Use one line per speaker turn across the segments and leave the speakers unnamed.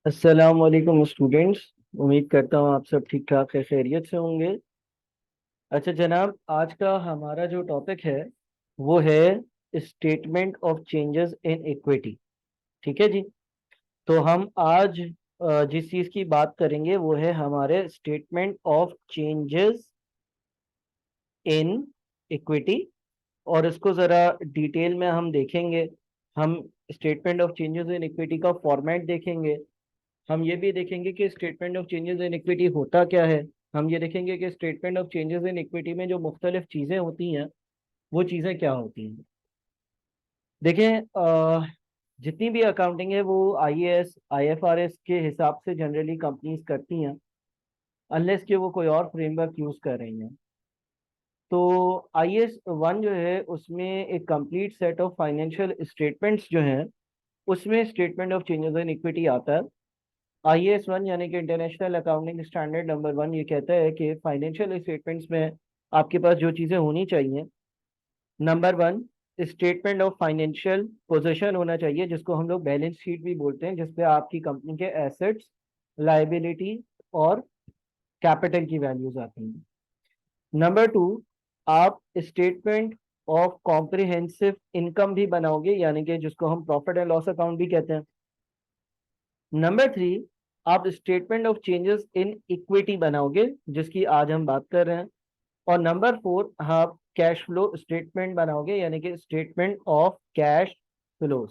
अस्सलाम वालेकुम स्टूडेंट्स। उम्मीद करता हूँ आप सब ठीक ठाक है, खैरियत से होंगे। अच्छा जनाब, आज का हमारा जो टॉपिक है वो है statement of changes in equity. ठीक है जी। तो हम आज जिस चीज़ की बात करेंगे वो है हमारे statement of changes in equity. और इसको ज़रा डिटेल में हम देखेंगे। हम statement of changes in equity का फॉर्मेट देखेंगे। हम ये भी देखेंगे कि statement of changes in equity होता क्या है। हम ये देखेंगे कि statement of changes in equity में जो मुख्तलिफ चीज़ें होती हैं वो चीज़ें क्या होती हैं। देखें, जितनी भी अकाउंटिंग है वो आईएएस आईएफआरएस के हिसाब से जनरली कंपनीज करती हैं, अनलेस कि वो कोई और फ्रेमवर्क यूज़ कर रही हैं। तो आईएएस 1 जो है उसमें एक complete set of financial statements जो हैं उसमें statement of changes in equity आता है। आईएएस 1 यानी कि इंटरनेशनल अकाउंटिंग स्टैंडर्ड नंबर 1 ये कहता है कि फाइनेंशियल स्टेटमेंट्स में आपके पास जो चीज़ें होनी चाहिए, number 1 statement of financial position होना चाहिए, जिसको हम लोग बैलेंस शीट भी बोलते हैं, जिसपे आपकी कंपनी के एसेट्स, लाइबिलिटी और कैपिटल की वैल्यूज आती हैं। नंबर 2, आप स्टेटमेंट ऑफ कॉम्प्रिहेंसिव इनकम भी बनाओगे, यानी कि जिसको हम प्रॉफिट एंड लॉस अकाउंट भी कहते हैं। नंबर 3, आप statement of changes in equity बनाओगे, जिसकी आज हम बात कर रहे हैं। और नंबर 4, आप कैश फ्लो स्टेटमेंट बनाओगे, यानी कि स्टेटमेंट ऑफ कैश फ्लोज।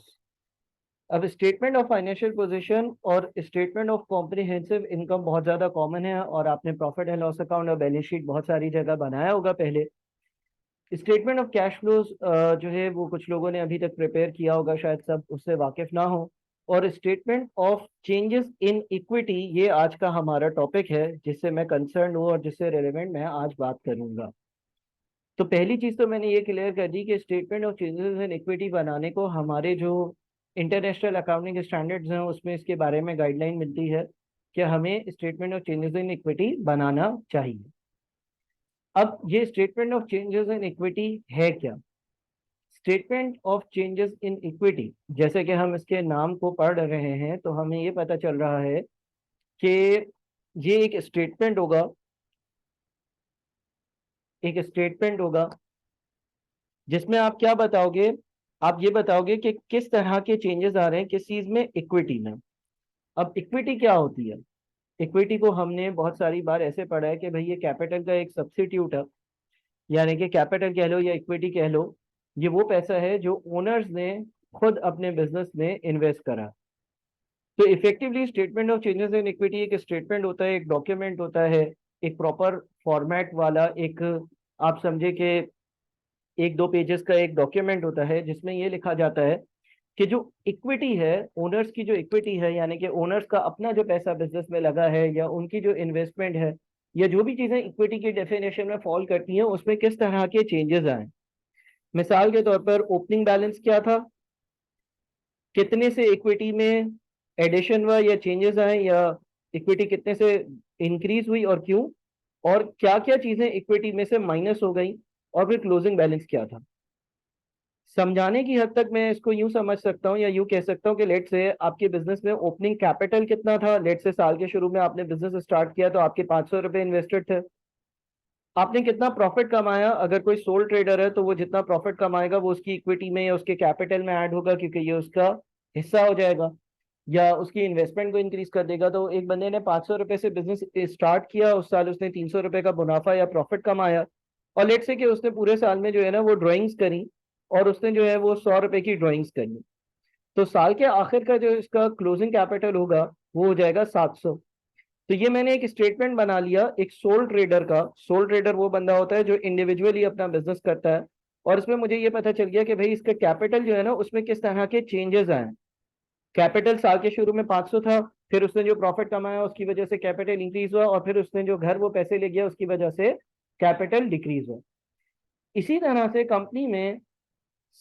अब स्टेटमेंट ऑफ फाइनेंशियल पोजीशन और स्टेटमेंट ऑफ कॉम्प्रिहेंसिव इनकम बहुत ज़्यादा कॉमन है, और आपने प्रॉफिट एंड लॉस अकाउंट और बैलेंस शीट बहुत सारी जगह बनाया होगा पहले। स्टेटमेंट ऑफ कैश फ्लोज जो है वो कुछ लोगों ने अभी तक प्रिपेयर किया होगा, शायद सब उससे वाकिफ ना हो। और statement of changes in equity ये आज का हमारा टॉपिक है, जिससे मैं कंसर्न हूँ और जिससे रिलेवेंट मैं आज बात करूंगा। तो पहली चीज तो मैंने ये क्लियर कर दी कि statement of changes in equity बनाने को हमारे जो इंटरनेशनल अकाउंटिंग स्टैंडर्ड्स हैं उसमें इसके बारे में गाइडलाइन मिलती है कि हमें statement of changes in equity बनाना चाहिए। अब ये statement of changes in equity है क्या? Statement of changes in equity, जैसे कि हम इसके नाम को पढ़ रहे हैं तो हमें ये पता चल रहा है कि ये एक स्टेटमेंट होगा। एक स्टेटमेंट होगा जिसमें आप क्या बताओगे? आप ये बताओगे कि किस तरह के चेंजेस आ रहे हैं किस चीज में, इक्विटी में। अब इक्विटी क्या होती है? इक्विटी को हमने बहुत सारी बार ऐसे पढ़ा है कि भाई ये कैपिटल का एक सब्स्टिट्यूट है, यानी कि कैपिटल कह लो या इक्विटी कह लो, ये वो पैसा है जो ओनर्स ने खुद अपने बिजनेस में इन्वेस्ट करा। तो effectively statement of changes in equity एक स्टेटमेंट होता है, एक डॉक्यूमेंट होता है, एक प्रॉपर फॉर्मेट वाला, एक आप समझे कि 1-2 पेजेस का एक डॉक्यूमेंट होता है, जिसमें ये लिखा जाता है कि जो इक्विटी है, ओनर्स की जो इक्विटी है, यानी कि ओनर्स का अपना जो पैसा बिजनेस में लगा है या उनकी जो इन्वेस्टमेंट है, या जो भी चीजें इक्विटी की डेफिनेशन में फॉल करती हैं, उसमें किस तरह के चेंजेस आए। मिसाल के तौर पर ओपनिंग बैलेंस क्या था, कितने से इक्विटी में एडिशन हुआ या चेंजेस आए, या इक्विटी कितने से इंक्रीज हुई और क्यों, और क्या क्या चीजें इक्विटी में से माइनस हो गई, और फिर क्लोजिंग बैलेंस क्या था। समझाने की हद तक मैं इसको यूं समझ सकता हूं या यूं कह सकता हूं कि लेट से आपके बिजनेस में ओपनिंग कैपिटल कितना था। लेट से साल के शुरू में आपने बिजनेस स्टार्ट किया तो आपके 500 रुपए इन्वेस्टेड थे। आपने कितना प्रॉफिट कमाया? अगर कोई सोल ट्रेडर है तो वो जितना प्रॉफिट कमाएगा वो उसकी इक्विटी में या उसके कैपिटल में ऐड होगा, क्योंकि ये उसका हिस्सा हो जाएगा या उसकी इन्वेस्टमेंट को इंक्रीज कर देगा। तो एक बंदे ने 500 रुपए से बिजनेस स्टार्ट किया, उस साल उसने 300 रुपए का मुनाफा या प्रॉफिट कमाया, और लेट से कि उसने पूरे साल में जो है ना वो ड्राइंग्स करी, और उसने जो है वो 100 रुपए की ड्राइंग्स करी। तो साल के आखिर का जो इसका क्लोजिंग कैपिटल होगा वो हो जाएगा 700। तो ये मैंने एक स्टेटमेंट बना लिया एक सोल ट्रेडर का। सोल ट्रेडर वो बंदा होता है जो इंडिविजुअली अपना बिजनेस करता है, और इसमें मुझे ये पता चल गया कि भाई इसका कैपिटल जो है ना उसमें किस तरह के चेंजेस आए। कैपिटल साल के शुरू में 500 था, फिर उसने जो प्रॉफिट कमाया उसकी वजह से कैपिटल इंक्रीज हुआ, और फिर उसने जो घर वो पैसे ले गया उसकी वजह से कैपिटल डिक्रीज हुआ। इसी तरह से कंपनी में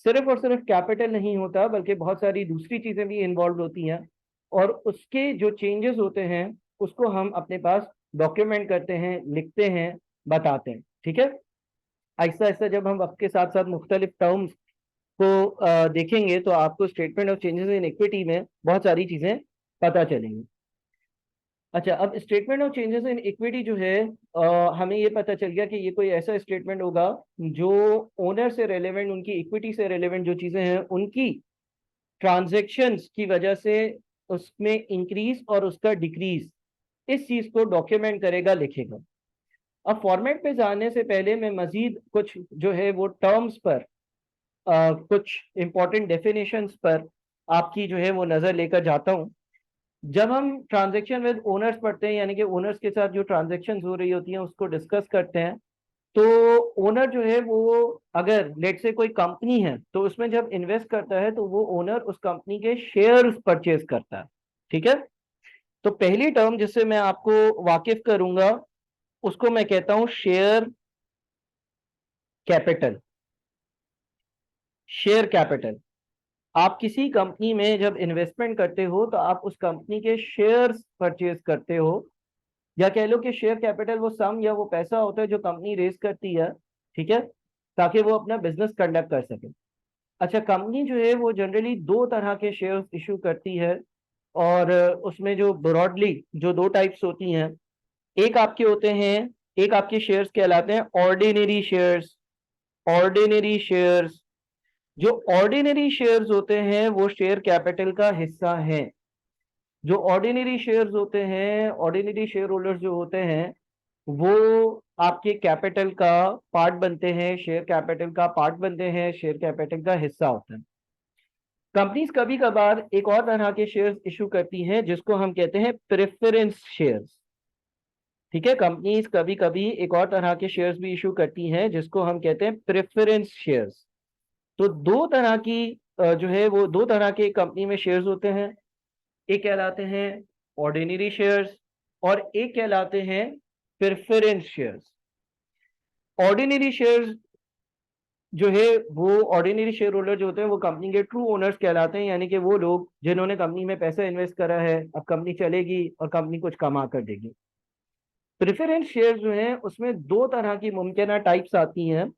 सिर्फ और सिर्फ कैपिटल नहीं होता, बल्कि बहुत सारी दूसरी चीजें भी इन्वॉल्व होती हैं, और उसके जो चेंजेस होते हैं उसको हम अपने पास डॉक्यूमेंट करते हैं, लिखते हैं, बताते हैं। ठीक है। ऐसा ऐसा जब हम वक्त के साथ साथ मुख्तलिफ टर्म्स को देखेंगे तो आपको statement of changes in equity में बहुत सारी चीजें पता चलेंगी। अच्छा, अब statement of changes in equity जो है, हमें ये पता चल गया कि ये कोई ऐसा स्टेटमेंट होगा जो ओनर से रेलेवेंट, उनकी इक्विटी से रेलेवेंट जो चीजें हैं उनकी ट्रांजैक्शंस की वजह से उसमें इंक्रीज और उसका डिक्रीज, इस चीज को डॉक्यूमेंट करेगा, लिखेगा। अब फॉर्मेट पे जाने से पहले मैं मजीद कुछ जो है वो टर्म्स पर, कुछ इंपॉर्टेंट डेफिनेशंस पर आपकी जो है वो नजर लेकर जाता हूं। जब हम ट्रांजैक्शन विद ओनर्स पढ़ते हैं, यानी कि ओनर्स के साथ जो ट्रांजैक्शंस हो रही होती हैं उसको डिस्कस करते हैं, तो ओनर जो है वो, अगर लेट से कोई कंपनी है तो उसमें जब इन्वेस्ट करता है तो वो ओनर उस कंपनी के शेयर्स परचेज करता है। ठीक है। तो पहली टर्म जिससे मैं आपको वाकिफ करूंगा उसको मैं कहता हूं शेयर कैपिटल। शेयर कैपिटल, आप किसी कंपनी में जब इन्वेस्टमेंट करते हो तो आप उस कंपनी के शेयर्स परचेज करते हो, या कह लो कि शेयर कैपिटल वो सम या वो पैसा होता है जो कंपनी रेज करती है, ठीक है, ताकि वो अपना बिजनेस कंडक्ट कर सके। अच्छा, कंपनी जो है वो जनरली दो तरह के शेयर्स इशू करती है, और उसमें जो ब्रॉडली जो दो टाइप्स होती हैं, एक आपके होते हैं, एक आपके शेयर्स कहलाते हैं ऑर्डिनरी शेयर्स। ऑर्डिनरी शेयर्स, जो ऑर्डिनरी शेयर्स होते हैं वो शेयर कैपिटल का हिस्सा हैं। जो ऑर्डिनरी शेयर्स होते हैं, ऑर्डिनरी शेयर होल्डर्स जो होते हैं, वो आपके कैपिटल का पार्ट बनते हैं, शेयर कैपिटल का पार्ट बनते हैं, शेयर कैपिटल का हिस्सा होते हैं। कंपनीज कभी कभार एक और तरह के शेयर्स इशू करती हैं जिसको हम कहते हैं प्रेफरेंस शेयर्स। ठीक है, कंपनीज कभी कभी एक और तरह के शेयर्स भी इशू करती हैं जिसको हम कहते हैं प्रेफरेंस शेयर्स। तो दो तरह की जो है वो दो तरह के कंपनी में शेयर्स होते हैं। एक कहलाते हैं ऑर्डिनरी शेयर्स और एक कहलाते हैं प्रेफरेंस शेयर्स। ऑर्डिनरी शेयर्स जो है वो, ऑर्डिनरी शेयर होल्डर जो होते हैं वो कंपनी के ट्रू ओनर्स कहलाते हैं, यानी कि वो लोग जिन्होंने कंपनी में पैसा इन्वेस्ट करा है, अब कंपनी चलेगी और कंपनी कुछ कमा कर देगी। प्रेफरेंस शेयर जो है उसमें दो तरह की मुमकिन टाइप्स आती हैं।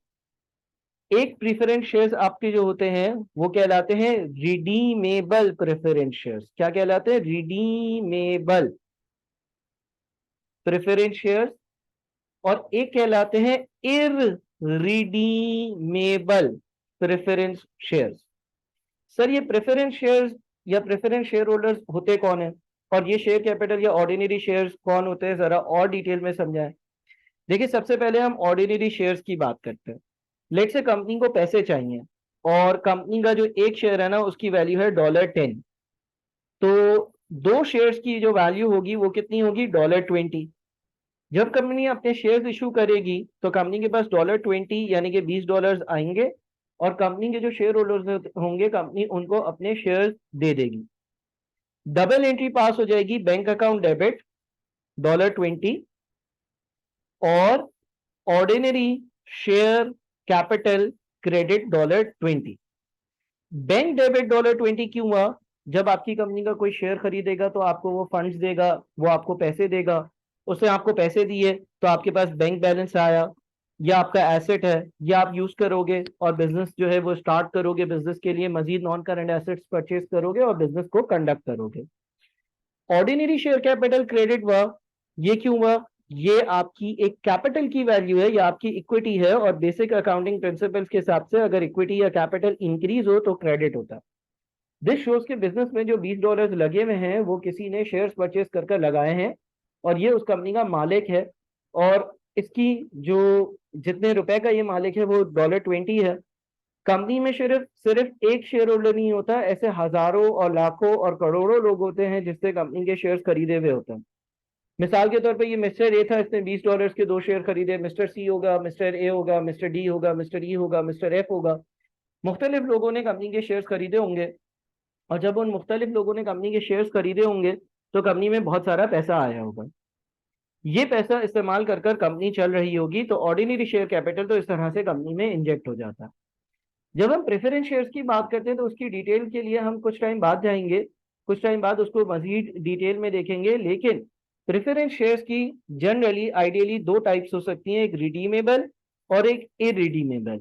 एक प्रेफरेंस शेयर्स आपके जो होते हैं वो कहलाते हैं रिडीमेबल प्रेफरेंस शेयर्स। क्या कहलाते हैं? Redeemable preference shares. और एक कहलाते हैं इररिडीमेबल प्रेफरेंस शेयर्स। सर ये प्रेफरेंस शेयर्स या प्रेफरेंस शेयर होल्डर्स होते कौन है, और ये शेयर कैपिटल या ऑर्डिनरी शेयर्स कौन होते हैं, जरा और डिटेल में समझाएं। देखिए, सबसे पहले हम ऑर्डिनरी शेयर्स की बात करते हैं। लेट से कंपनी को पैसे चाहिए और कंपनी का जो एक शेयर है ना उसकी वैल्यू है $10, तो दो शेयर्स की जो वैल्यू होगी वो कितनी होगी? $20। जब कंपनी अपने शेयर्स इशू करेगी तो कंपनी के पास $20 यानी कि $20 आएंगे, और कंपनी के जो शेयर होल्डर्स होंगे कंपनी उनको अपने शेयर्स दे देगी। डबल एंट्री पास हो जाएगी, बैंक अकाउंट डेबिट $20 और ordinary share capital credit $20। Bank debit $20 क्यों हुआ? जब आपकी कंपनी का कोई शेयर खरीदेगा तो आपको वो फंड्स देगा, वो आपको पैसे देगा। उसने आपको पैसे दिए तो आपके पास बैंक बैलेंस आया, या आपका एसेट है, या आप यूज करोगे और बिजनेस जो है वो स्टार्ट करोगे, बिजनेस के लिए मजीद नॉन करंट एसेट्स परचेज करोगे और बिजनेस को कंडक्ट करोगे। ऑर्डिनरी शेयर कैपिटल क्रेडिट हुआ, ये क्यों हुआ? ये आपकी एक कैपिटल की वैल्यू है या आपकी इक्विटी है, और बेसिक अकाउंटिंग प्रिंसिपल्स के हिसाब से अगर इक्विटी या कैपिटल इंक्रीज हो तो क्रेडिट होता है। दिस शोज के बिजनेस में जो $20 लगे हुए हैं वो किसी ने शेयर्स परचेज कर लगाए हैं, और ये उस कंपनी का मालिक है, और इसकी जो जितने रुपए का ये मालिक है वो $20 है। कंपनी में सिर्फ सिर्फ एक शेयर होल्डर नहीं होता, ऐसे हजारों और लाखों और करोड़ों लोग होते हैं जिससे कंपनी के शेयर्स खरीदे हुए होते हैं। मिसाल के तौर पे ये मिस्टर ए था, इसने $20 के दो शेयर खरीदे। मिस्टर सी होगा, मिस्टर ए होगा, मिस्टर डी होगा, मिस्टर ई होगा, मिस्टर एफ होगा। मुख्तलिफ लोगों ने कंपनी के शेयर्स खरीदे होंगे, और जब उन मुख्तलिफ लोगों ने कंपनी के शेयर्स खरीदे होंगे तो कंपनी में बहुत सारा पैसा आया होगा। ये पैसा इस्तेमाल कर कर कंपनी चल रही होगी, तो ऑर्डिनरी शेयर कैपिटल तो इस तरह से कंपनी में इंजेक्ट हो जाता है। जब हम प्रेफरेंस शेयर्स की बात करते हैं तो उसकी डिटेल के लिए हम कुछ टाइम बाद जाएंगे, कुछ टाइम बाद उसको मजीद डिटेल में देखेंगे। लेकिन प्रेफरेंस शेयर्स की जनरली आइडियली दो टाइप्स हो सकती हैं, एक रिडीमेबल और एक इरिडीमेबल।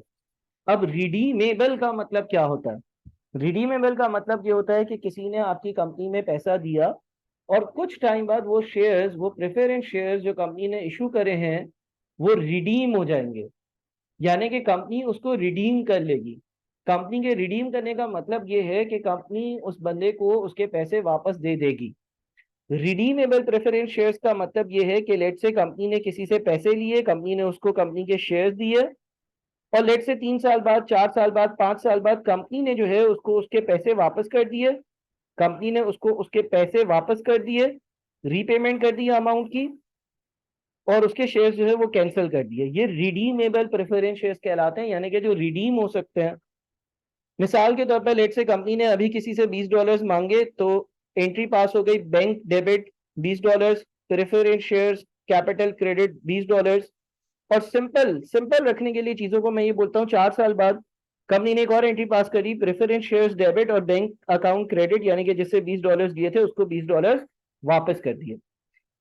अब रिडीमेबल का मतलब क्या होता है? रिडीमेबल का मतलब ये होता है कि किसी ने आपकी कंपनी में पैसा दिया और कुछ टाइम बाद वो शेयर्स, वो प्रेफरेंस शेयर्स जो कंपनी ने इशू करे हैं, वो रिडीम हो जाएंगे, यानी कि कंपनी उसको रिडीम कर लेगी। कंपनी के रिडीम करने का मतलब ये है कि कंपनी उस बंदे को उसके पैसे वापस दे देगी। रिडीमेबल प्रेफरेंस शेयर्स का मतलब ये है कि लेट से कंपनी ने किसी से पैसे लिए, कंपनी ने उसको कंपनी के शेयर्स दिए, और लेट से 3 साल बाद, 4 साल बाद, 5 साल बाद कंपनी ने जो है उसको उसके पैसे वापस कर दिए, कंपनी ने उसको उसके पैसे वापस कर दिए, रीपेमेंट कर दिया अमाउंट की, और उसके शेयर्स जो है वो कैंसिल कर दिए। ये रिडीमेबल प्रेफरेंस शेयर्स कहलाते हैं, यानी कि जो रिडीम हो सकते हैं। मिसाल के तौर पर लेट से कंपनी ने अभी किसी से $20 मांगे, तो एंट्री पास हो गई, bank debit $20, preference shares capital credit $20। और सिंपल सिंपल रखने के लिए चीजों को मैं ये बोलता हूँ, 4 साल बाद कंपनी ने एक और एंट्री पास करी, प्रेफरेंस शेयर्स डेबिट और बैंक अकाउंट क्रेडिट, यानी कि जिससे $20 दिए थे उसको $20 वापस कर दिए।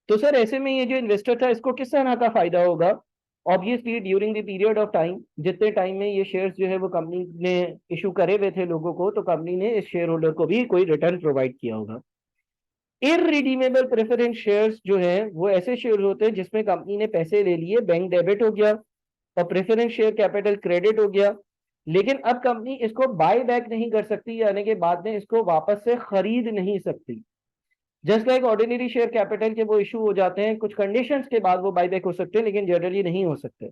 तो सर ऐसे में ये जो इन्वेस्टर था इसको किस तरह का फायदा होगा? Obviously during the period of time, जितने टाइम में ये शेयर्स जो है वो कंपनी ने इशू करे हुए थे लोगों को, तो कंपनी ने इस शेयर होल्डर को भी कोई रिटर्न प्रोवाइड किया होगा। इररिडीमेबल प्रेफरेंस शेयर्स जो है वो ऐसे शेयर होते हैं जिसमें कंपनी ने पैसे ले लिए, बैंक डेबिट हो गया और प्रेफरेंस शेयर कैपिटल क्रेडिट हो गया, लेकिन अब कंपनी इसको बाय बैक नहीं कर सकती, यानी कि बाद में इसको वापस से खरीद नहीं सकती। Just like ordinary share capital के वो इशू हो जाते हैं, कुछ कंडीशंस के बाद वो बायबैक हो सकते हैं, लेकिन जनरली नहीं हो सकते।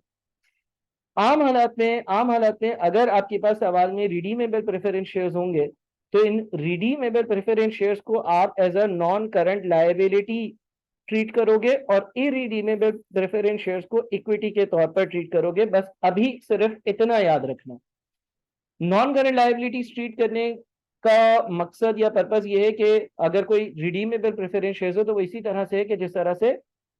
आम हालात में अगर आपके पास सवाल में रिडीमेबल प्रेफरेंस शेयर्स होंगे, तो इन रिडीमेबल प्रेफरेंस शेयर्स को आप as a non current liability treat करोगे, और इरिडीमेबल प्रेफरेंस शेयर्स को इक्विटी के तौर पर ट्रीट करोगे। बस अभी सिर्फ इतना याद रखना। नॉन करंट लायबिलिटी ट्रीट करने का मकसद या पर्पस ये है कि अगर कोई रिडीमेबल प्रेफरेंस शेयर्स हो तो वो इसी तरह से है कि जिस तरह से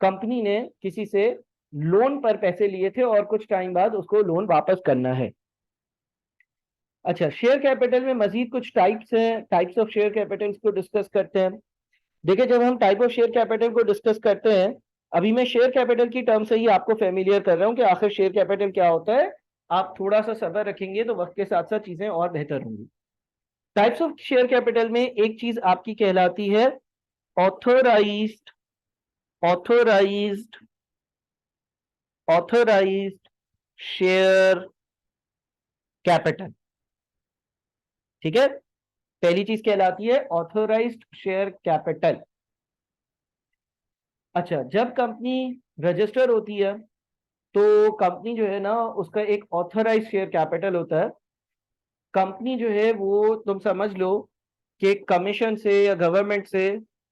कंपनी ने किसी से लोन पर पैसे लिए थे और कुछ टाइम बाद उसको लोन वापस करना है। अच्छा, शेयर कैपिटल में मजीद कुछ टाइप्स हैं, टाइप्स ऑफ शेयर कैपिटल्स को डिस्कस करते हैं। देखिए, जब हम टाइप ऑफ शेयर कैपिटल को डिस्कस करते हैं, अभी मैं शेयर कैपिटल की टर्म से ही आपको फेमिलियर कर रहा हूं कि आखिर शेयर कैपिटल क्या होता है। आप थोड़ा सा सब्र रखेंगे तो वक्त के साथ साथ चीजें और बेहतर होंगी। टाइप्स ऑफ शेयर कैपिटल में एक चीज आपकी कहलाती है authorised authorised authorised share capital. ठीक है, पहली चीज कहलाती है ऑथोराइज्ड शेयर कैपिटल। अच्छा, जब कंपनी रजिस्टर होती है तो कंपनी जो है ना उसका एक ऑथराइज शेयर कैपिटल होता है। कंपनी जो है वो तुम समझ लो कि कमीशन से या गवर्नमेंट से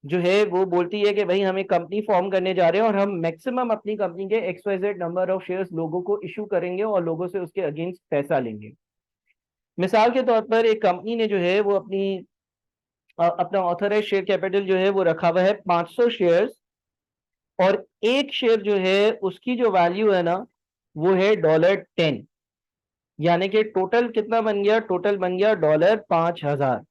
जो है वो बोलती है कि भाई हम एक कंपनी फॉर्म करने जा रहे हैं और हम मैक्सिमम अपनी कंपनी के XYZ नंबर ऑफ शेयर्स लोगों को इशू करेंगे और लोगों से उसके अगेंस्ट पैसा लेंगे। मिसाल के तौर पर एक कंपनी ने जो है वो अपना ऑथराइज शेयर कैपिटल जो है वो रखा हुआ है 500 शेयर्स, और एक शेयर जो है उसकी जो वैल्यू है ना वो है $10, यानी कि टोटल कितना बन गया? टोटल बन गया $5000।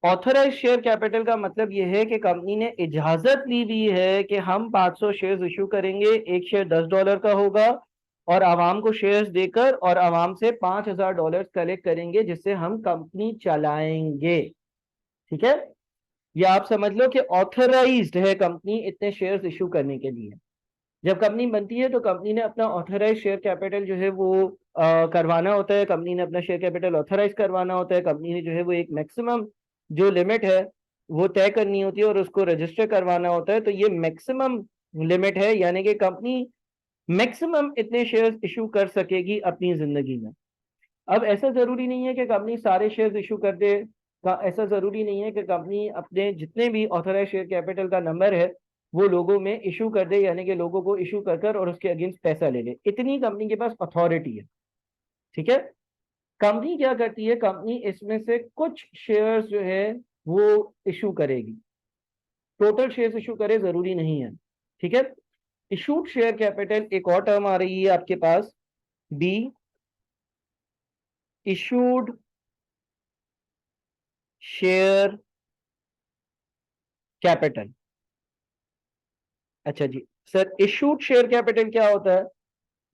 ऑथराइज शेयर कैपिटल का मतलब यह है कि कंपनी ने इजाजत ली हुई है कि हम 500 शेयर्स इशू करेंगे, एक शेयर $10 का होगा, और आवाम को शेयर्स देकर और आवाम से $5000 कलेक्ट करेंगे जिससे हम कंपनी चलाएंगे। ठीक है, या आप समझ लो कि ऑथराइज्ड है कंपनी इतने शेयर्स इशू करने के लिए। जब कंपनी बनती है तो कंपनी ने अपना ऑथराइज शेयर कैपिटल जो है वो करवाना होता है, कंपनी ने अपना शेयर कैपिटल ऑथराइज करवाना होता है, कंपनी ने जो है वो एक मैक्सिमम जो लिमिट है वो तय करनी होती है और उसको रजिस्टर करवाना होता है। तो ये मैक्सिमम लिमिट है, यानी कि कंपनी मैक्सिमम इतने शेयर्स इशू कर सकेगी अपनी जिंदगी में। अब ऐसा जरूरी नहीं है कि कंपनी सारे शेयर्स इशू कर दे, ऐसा जरूरी नहीं है कि कंपनी अपने जितने भी ऑथराइज शेयर कैपिटल का नंबर है वो लोगों में इशू कर दे, यानी कि लोगों को इशू कर कर और उसके अगेंस्ट पैसा ले ले। इतनी कंपनी के पास अथॉरिटी है। ठीक है, कंपनी क्या करती है, कंपनी इसमें से कुछ शेयर्स जो है वो इशू करेगी, टोटल शेयर्स इशू करे जरूरी नहीं है। ठीक है, इशूड शेयर कैपिटल, एक और टर्म आ रही है आपके पास, बी इशूड शेयर कैपिटल। अच्छा जी सर, इशूड शेयर कैपिटल क्या होता है?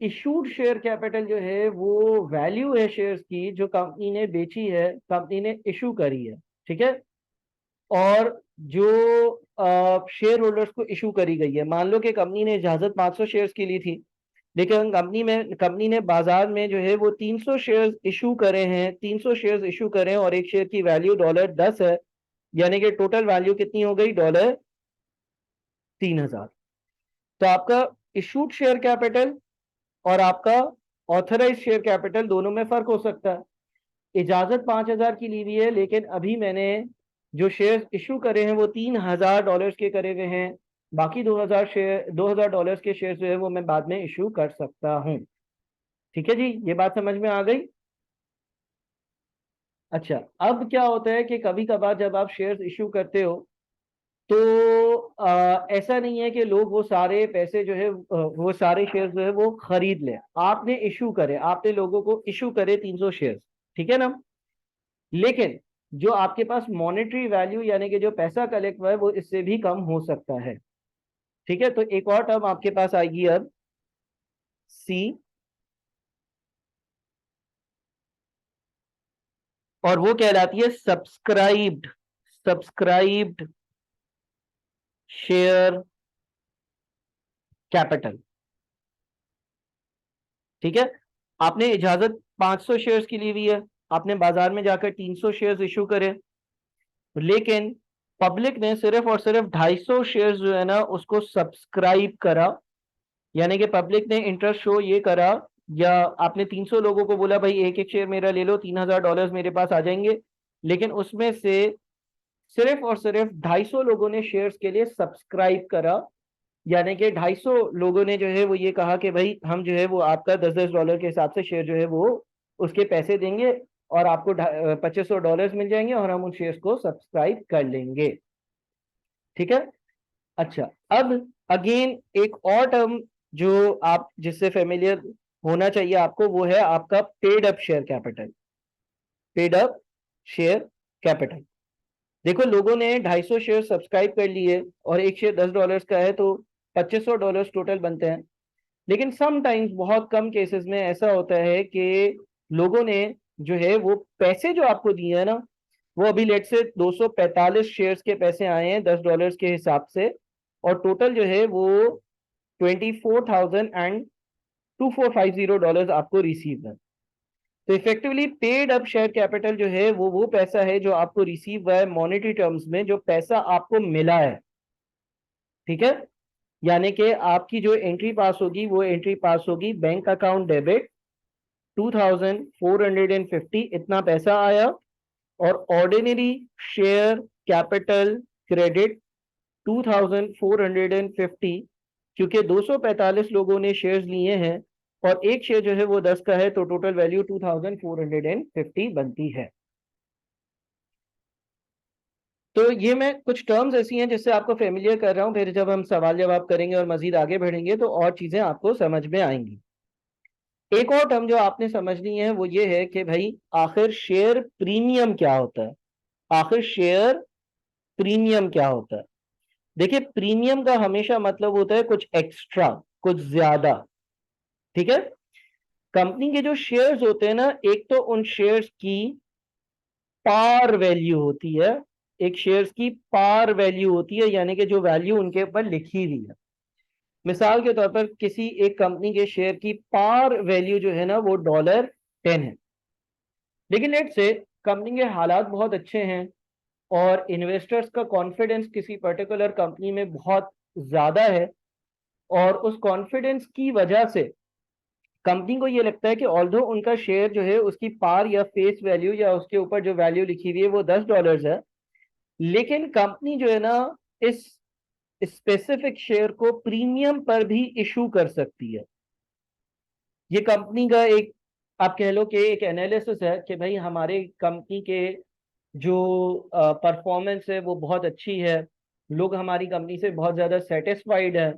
इशूड शेयर कैपिटल जो है वो वैल्यू है शेयर्स की जो कंपनी ने बेची है, कंपनी ने इशू करी है। ठीक है, और जो शेयर होल्डर्स को इशू करी गई है। मान लो कि कंपनी ने इजाजत 500 शेयर्स की ली थी, लेकिन कंपनी ने बाजार में जो है वो 300 शेयर्स इशू करे हैं, 300 शेयर्स इशू करे हैं, और एक शेयर की वैल्यू $10 है, यानी कि टोटल वैल्यू कितनी हो गई? $3000। तो आपका इशूड शेयर कैपिटल और आपका ऑथराइज शेयर कैपिटल दोनों में फर्क हो सकता है। इजाजत 5000 की ली हुई है, लेकिन अभी मैंने जो शेयर इशू करे हैं वो $3000 के करे हुए हैं। बाकी $2000 के शेयर जो है वो मैं बाद में इशू कर सकता हूं। ठीक है जी, ये बात समझ में आ गई? अच्छा, अब क्या होता है कि कभी कभार जब आप शेयर्स इशू करते हो तो ऐसा नहीं है कि लोग वो सारे पैसे जो है वो सारे शेयर्स जो है वो खरीद लें। आपने इशू करे, आपने लोगों को इशू करे 300 शेयर्स, ठीक है ना? लेकिन जो आपके पास मॉनेटरी वैल्यू यानी कि जो पैसा कलेक्ट हुआ है वो इससे भी कम हो सकता है। ठीक है, तो एक और टर्म आपके पास आएगी अब, सी, और वो कहलाती है सब्सक्राइब्ड शेयर कैपिटल। ठीक है, आपने इजाजत 500 शेयर्स की ली हुई है, आपने बाजार में जाकर 300 शेयर्स इशू करे, लेकिन पब्लिक ने सिर्फ और सिर्फ 250 शेयर्स जो है ना उसको सब्सक्राइब करा, यानी कि पब्लिक ने इंटरेस्ट शो ये करा, या आपने 300 लोगों को बोला भाई एक एक शेयर मेरा ले लो, $3000 मेरे पास आ जाएंगे, लेकिन उसमें से सिर्फ और सिर्फ 250 लोगों ने शेयर्स के लिए सब्सक्राइब करा, यानी कि 250 लोगों ने जो है वो ये कहा कि भाई हम जो है वो आपका $10 के हिसाब से शेयर जो है वो उसके पैसे देंगे, और आपको $2500 मिल जाएंगे, और हम उन शेयर्स को सब्सक्राइब कर लेंगे। ठीक है, अच्छा, अब अगेन एक और टर्म जो आप जिससे फेमिलियर होना चाहिए आपको, वो है आपका paid up share capital. Paid up share capital, देखो लोगों ने 250 शेयर सब्सक्राइब कर लिए और एक शेयर $10 का है, तो $2500 टोटल बनते हैं। लेकिन समटाइम्स, बहुत कम केसेस में ऐसा होता है कि लोगों ने जो है वो पैसे जो आपको दिए हैं ना, वो अभी लेट से 245 शेयर्स के पैसे आए हैं $10 के हिसाब से, और टोटल जो है वो 24,000 and $2450 आपको रिसीव है। तो effectively paid up share capital जो है वो पैसा है जो आपको रिसीव हुआ है मॉनेटरी टर्म्स में, जो पैसा आपको मिला है। ठीक है, यानी कि आपकी जो एंट्री पास होगी वो एंट्री पास होगी बैंक अकाउंट डेबिट 2450, इतना पैसा आया, और ऑर्डिनरी शेयर कैपिटल क्रेडिट 2450, क्योंकि 245 लोगों ने शेयर्स लिए हैं और एक शेयर जो है वो 10 का है, तो टोटल वैल्यू 2450 बनती है। तो ये मैं कुछ टर्म्स ऐसी हैं जिससे आपको फेमिलियर कर रहा हूं, फिर जब हम सवाल जवाब करेंगे और मजीद आगे बढ़ेंगे तो और चीजें आपको समझ में आएंगी। एक और टर्म जो आपने समझनी है वो ये है कि भाई आखिर शेयर प्रीमियम क्या होता है। आखिर शेयर प्रीमियम क्या होता है? देखिए, प्रीमियम का हमेशा मतलब होता है कुछ एक्स्ट्रा, कुछ ज्यादा। ठीक है, कंपनी के जो शेयर्स होते हैं ना, एक तो उन शेयर्स की पार वैल्यू होती है, एक शेयर्स की पार वैल्यू होती है, यानी कि जो वैल्यू उनके ऊपर लिखी हुई है। मिसाल के तौर पर किसी एक कंपनी के शेयर की पार वैल्यू जो है ना वो $10 है, लेकिन लेट से कंपनी के हालात बहुत अच्छे हैं और इन्वेस्टर्स का कॉन्फिडेंस किसी पर्टिकुलर कंपनी में बहुत ज्यादा है, और उस कॉन्फिडेंस की वजह से कंपनी को ये लगता है कि ऑल्दो उनका शेयर जो है उसकी पार या फेस वैल्यू या उसके ऊपर जो वैल्यू लिखी हुई है वो $10 है, लेकिन कंपनी जो है ना इस स्पेसिफिक शेयर को प्रीमियम पर भी इशू कर सकती है। ये कंपनी का एक, आप कह लो कि एक एनालिसिस है कि भाई हमारे कंपनी के जो परफॉर्मेंस है वो बहुत अच्छी है, लोग हमारी कंपनी से बहुत ज्यादा सेटिस्फाइड है,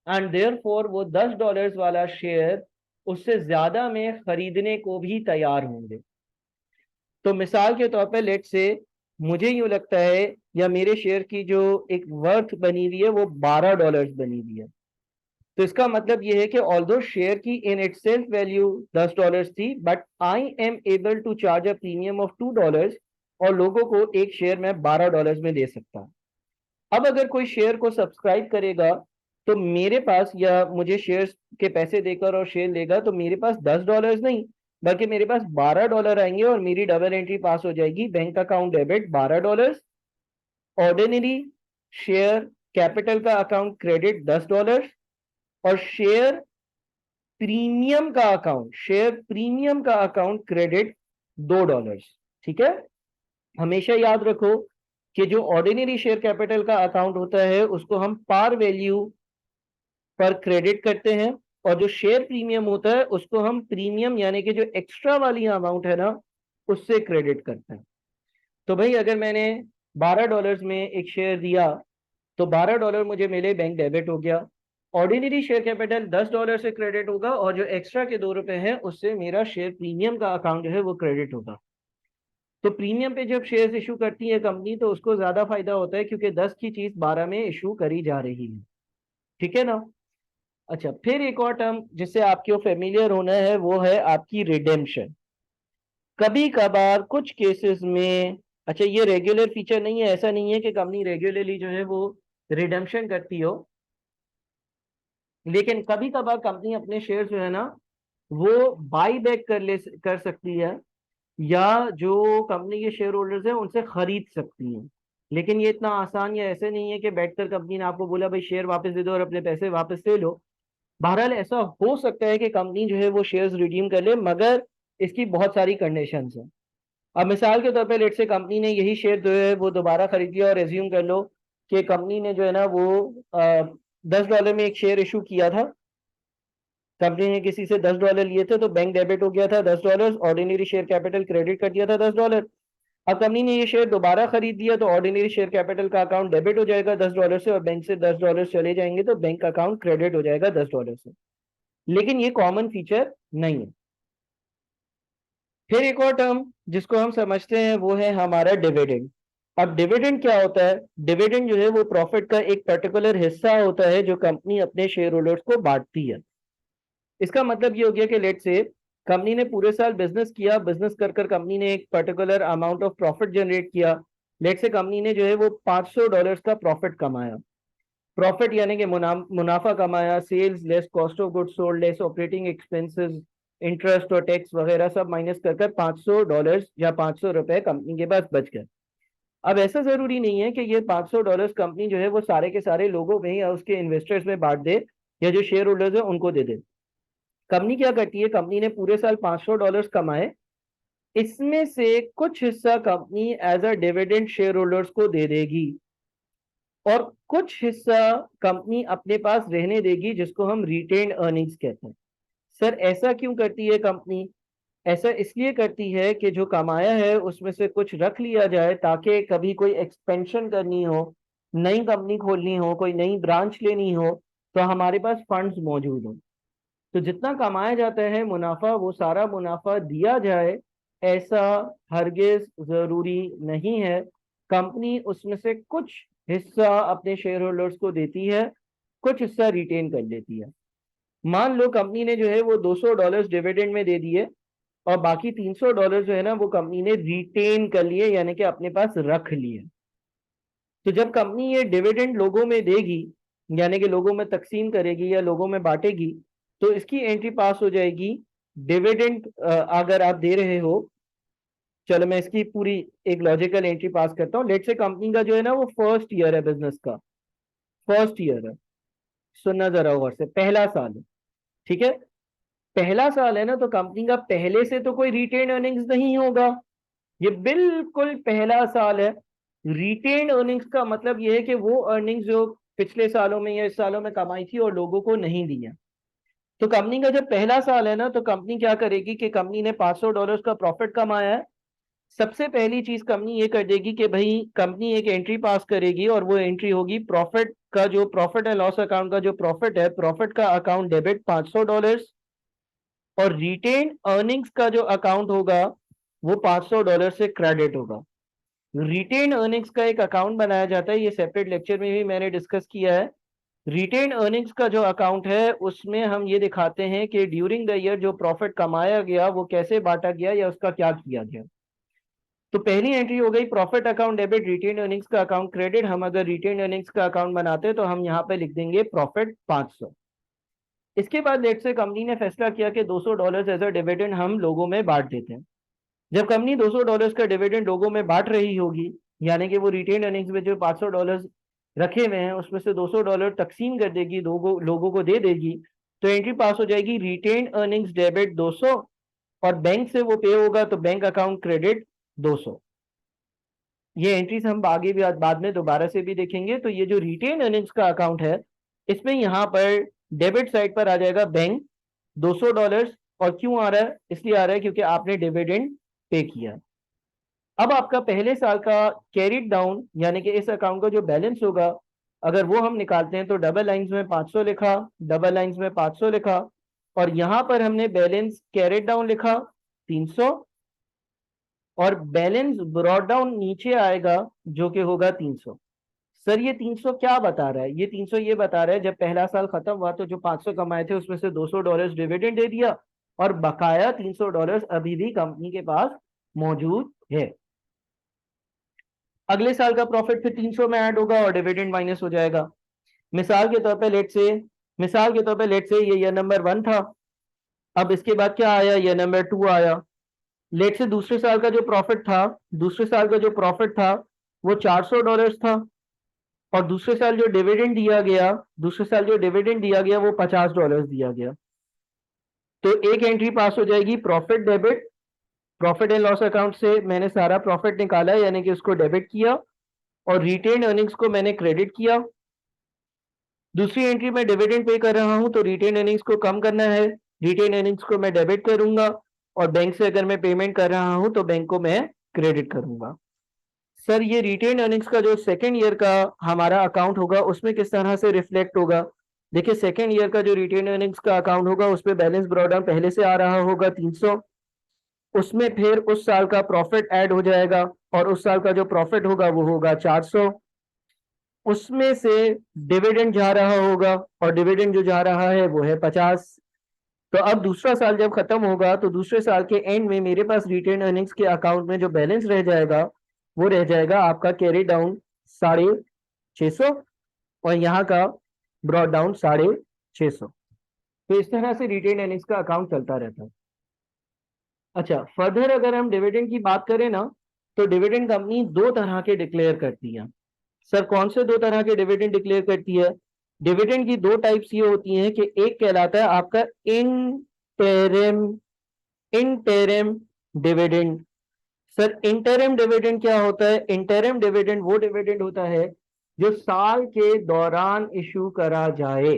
एंड देयरफॉर वो $10 वाला शेयर उससे ज्यादा में खरीदने को भी तैयार होंगे। तो मिसाल के तौर पर लेट से मुझे यूं लगता है, या मेरे शेयर की जो एक वर्थ बनी हुई है वो $12 बनी हुई है, तो इसका मतलब यह है कि ऑल्दो शेयर की इन इटसेल्फ वैल्यू $10 थी, but I am able to charge a premium of $2 और लोगों को एक शेयर में $12 में दे सकता हूं। अब अगर कोई शेयर को सब्सक्राइब करेगा तो मेरे पास, या मुझे शेयर्स के पैसे देकर और शेयर लेगा, तो मेरे पास $10 नहीं बल्कि मेरे पास $12 आएंगे और मेरी डबल एंट्री पास हो जाएगी। Bank account debit $12, ordinary share capital का अकाउंट क्रेडिट $10 और शेयर प्रीमियम का अकाउंट क्रेडिट $2। ठीक है, हमेशा याद रखो कि जो ऑर्डिनरी शेयर कैपिटल का अकाउंट होता है उसको हम पार वैल्यू पर क्रेडिट करते हैं, और जो शेयर प्रीमियम होता है उसको हम प्रीमियम यानी कि जो एक्स्ट्रा वाली अमाउंट है ना उससे क्रेडिट करते हैं। तो भाई अगर मैंने $12 में एक शेयर दिया तो $12 मुझे मिले, बैंक डेबिट हो गया। ऑर्डिनरी शेयर कैपिटल $10 से क्रेडिट होगा और जो एक्स्ट्रा के ₹2 हैं उससे मेरा शेयर प्रीमियम का अकाउंट जो है वो क्रेडिट होगा। तो प्रीमियम पे जब शेयर्स इशू करती है कंपनी तो उसको ज्यादा फायदा होता है क्योंकि 10 की चीज 12 में इशू करी जा रही है। ठीक है ना। अच्छा, फिर एक और टर्म जिससे आपको फेमिलियर होना है वो है आपकी रिडेम्पशन। कभी कभार कुछ केसेस में, अच्छा ये रेगुलर फीचर नहीं है, ऐसा नहीं है कि कंपनी रेगुलरली जो है वो रिडेम्पशन करती हो, लेकिन कभी कभार कंपनी अपने शेयर जो है ना वो बाई बैक कर सकती है, या जो कंपनी के शेयर होल्डर्स हैं उनसे खरीद सकती हैं। लेकिन ये इतना आसान या ऐसे नहीं है कि बैठकर कंपनी ने आपको बोला भाई शेयर वापस दे दो और अपने पैसे वापस ले लो। बहरहाल ऐसा हो सकता है कि कंपनी जो है वो शेयर्स रिडीम कर ले, मगर इसकी बहुत सारी कंडीशंस हैं। अब मिसाल के तौर पे लेट से कंपनी ने यही शेयर जो है वो दोबारा खरीद लिया और एज्यूम कर लो कि कंपनी ने जो है ना वो $10 में एक शेयर इशू किया था। कंपनी ने किसी से $10 लिए थे तो बैंक डेबिट हो गया था $10, ऑर्डिनरी शेयर कैपिटल क्रेडिट कर दिया था $10। अब कंपनी ने ये शेयर दोबारा खरीद लिया तो ऑर्डिनरी शेयर कैपिटल का अकाउंट डेबिट हो जाएगा $10 से, और बैंक से $10 चले जाएंगे तो बैंक अकाउंट क्रेडिट हो जाएगा $10 से। लेकिन ये कॉमन फीचर नहीं है। फिर एक और टर्म जिसको हम समझते हैं वो है हमारा डिविडेंड। अब डिविडेंड क्या होता है? डिविडेंड जो है वो प्रॉफिट का एक पर्टिकुलर हिस्सा होता है जो कंपनी अपने शेयर होल्डर्स को बांटती है। इसका मतलब ये हो गया कि लेट से कंपनी ने पूरे साल बिजनेस किया, बिजनेस कर कर कंपनी ने एक particular amount of profit generate किया। लेट से कंपनी ने जो है वो $500 का प्रॉफिट कमाया। प्रॉफिट यानी कि मुनाफा कमाया, sales less cost of goods sold less operating expenses interest और टैक्स वगैरह सब माइनस कर कर $500 या ₹500 कंपनी के पास बच गए। अब ऐसा जरूरी नहीं है कि ये $500 कंपनी जो है वो सारे के सारे लोगों में या उसके इन्वेस्टर्स में बांट दे, या जो शेयर होल्डर्स है उनको दे दे। कंपनी क्या करती है, कंपनी ने पूरे साल $500 कमाए, इसमें से कुछ हिस्सा company as a dividend shareholders को दे देगी और कुछ हिस्सा कंपनी अपने पास रहने देगी जिसको हम रिटेन्ड अर्निंग्स कहते हैं। सर ऐसा क्यों करती है कंपनी? ऐसा इसलिए करती है कि जो कमाया है उसमें से कुछ रख लिया जाए ताकि कभी कोई एक्सपेंशन करनी हो, नई कंपनी खोलनी हो, कोई नई ब्रांच लेनी हो, तो हमारे पास फंड्स मौजूद हो। तो जितना कमाया जाता है मुनाफा, वो सारा मुनाफा दिया जाए ऐसा हरगिज जरूरी नहीं है। कंपनी उसमें से कुछ हिस्सा अपने शेयर होल्डर्स को देती है, कुछ हिस्सा रिटेन कर लेती है। मान लो कंपनी ने जो है वो $200 डिविडेंड में दे दिए और बाकी $300 जो है ना वो कंपनी ने रिटेन कर लिए, यानी कि अपने पास रख लिए। तो जब कंपनी ये डिविडेंड लोगों में देगी, यानी कि लोगों में तकसीम करेगी या लोगों में बांटेगी, तो इसकी एंट्री पास हो जाएगी। डिविडेंड अगर आप दे रहे हो, चलो मैं इसकी पूरी एक लॉजिकल एंट्री पास करता हूँ। लेट से कंपनी का जो है ना वो फर्स्ट ईयर है, बिजनेस का फर्स्ट ईयर है, सुनना जरा गौर से, पहला साल है। ठीक है, पहला साल है ना, तो कंपनी का पहले से तो कोई रिटेन अर्निंग्स नहीं होगा, ये बिल्कुल पहला साल है। रिटेन अर्निंग्स का मतलब ये है कि वो अर्निंग्स जो पिछले सालों में या इस सालों में कमाई थी और लोगों को नहीं दी है। तो कंपनी का जब पहला साल है ना, तो कंपनी क्या करेगी कि कंपनी ने $500 का प्रॉफिट कमाया है। सबसे पहली चीज कंपनी ये कर देगी कि भाई कंपनी एक एंट्री पास करेगी और वो एंट्री होगी प्रॉफिट का, जो प्रॉफिट एंड लॉस अकाउंट का जो प्रॉफिट है, प्रॉफिट का अकाउंट डेबिट $500, और रिटेन अर्निंग्स का जो अकाउंट होगा वो $500 से क्रेडिट होगा। रिटेन अर्निंग्स का एक अकाउंट बनाया जाता है, ये सेपरेट लेक्चर में भी मैंने डिस्कस किया है। रिटेन अर्निंग्स का जो अकाउंट है उसमें हम ये दिखाते हैं कि ड्यूरिंग द ईयर जो प्रॉफिट कमाया गया वो कैसे बांटा गया या उसका क्या किया गया। तो पहली एंट्री हो गई profit account debit retained earnings का अकाउंट क्रेडिट। हम अगर रिटेन अर्निंग्स का अकाउंट बनाते हैं तो हम यहाँ पे लिख देंगे प्रॉफिट 500। इसके बाद लेट से कंपनी ने फैसला किया कि $200 एज अ डिविडेंड हम लोगों में बांट देते हैं। जब कंपनी $200 का डिविडेंड लोगों में बांट रही होगी, यानी कि वो रिटेन अर्निंग्स में जो $500 रखे हुए हैं उसमें से $200 तकसीम कर देगी, लोगों को दे देगी, तो एंट्री पास हो जाएगी रिटेन अर्निंग्स डेबिट 200, और बैंक से वो पे होगा तो बैंक अकाउंट क्रेडिट 200। ये एंट्रीज हम आगे भी बाद में दोबारा से भी देखेंगे। तो ये जो रिटेन अर्निंग्स का अकाउंट है इसमें यहाँ पर डेबिट साइड पर आ जाएगा बैंक $200। और क्यों आ रहा है? इसलिए आ रहा है क्योंकि आपने डिविडेंड पे किया। अब आपका पहले साल का कैरिड डाउन यानी कि इस अकाउंट का जो बैलेंस होगा, अगर वो हम निकालते हैं तो डबल लाइंस में 500 लिखा, डबल लाइंस में 500 लिखा, और यहां पर हमने बैलेंस कैरिड डाउन लिखा 300, और बैलेंस ब्रॉड डाउन नीचे आएगा जो कि होगा 300। सर ये 300 क्या बता रहा है? ये 300 ये बता रहा है जब पहला साल खत्म हुआ तो जो 500 कमाए थे उसमें से $200 डिविडेंड दे दिया, और बकाया $300 अभी भी कंपनी के पास मौजूद है। अगले साल का प्रॉफिट फिर 300 में ऐड होगा और डिविडेंड माइनस हो जाएगा। मिसाल के तौर पे लेट से ये ईयर नंबर 1 था। अब इसके बाद क्या आया? ईयर नंबर 2 आया। लेट से दूसरे साल का जो प्रॉफिट था वो $400 था, और दूसरे साल जो डिविडेंड दिया गया वो $50 दिया गया। तो एक एंट्री पास हो जाएगी profit debit, profit and loss account से मैंने सारा प्रॉफिट निकाला यानी कि उसको डेबिट किया, और रिटेन अर्निंग्स को मैंने क्रेडिट किया। दूसरी एंट्री में डिविडेंड पे कर रहा हूं तो रिटेन अर्निंग्स को कम करना है, रिटेन अर्निंग्स को मैं डेबिट करूंगा, और बैंक से अगर मैं पेमेंट कर रहा हूं तो बैंक को मैं क्रेडिट करूंगा। सर ये रिटेन अर्निंग्स का जो सेकेंड ईयर का हमारा अकाउंट होगा उसमें किस तरह से रिफ्लेक्ट होगा? देखिए सेकेंड ईयर का जो रिटेन अर्निंग्स का अकाउंट होगा उसमें बैलेंस ब्रॉडाउन पहले से आ रहा होगा 300, उसमें फिर उस साल का प्रॉफिट ऐड हो जाएगा, और उस साल का जो प्रॉफिट होगा वो होगा 400, उसमें से डिविडेंड जा रहा होगा, और डिविडेंड जो जा रहा है वो है 50। तो अब दूसरा साल जब खत्म होगा तो दूसरे साल के एंड में मेरे पास रिटेन अर्निंग्स के अकाउंट में जो बैलेंस रह जाएगा वो रह जाएगा आपका कैरी डाउन 650, और यहाँ का ब्रॉड डाउन 650। तो इस तरह से रिटेन अर्निंग्स का अकाउंट चलता रहता है। अच्छा, फर्दर अगर हम डिविडेंड की बात करें ना, तो डिविडेंड कंपनी दो तरह के डिक्लेयर करती है। सर कौन से दो तरह के डिविडेंड डिक्लेयर करती है? डिविडेंड की दो टाइप्स ये होती हैं कि एक कहलाता है आपका interim dividend. Sir interim dividend क्या होता है? इंटरिम डिविडेंड वो डिविडेंड होता है जो साल के दौरान इशू करा जाए।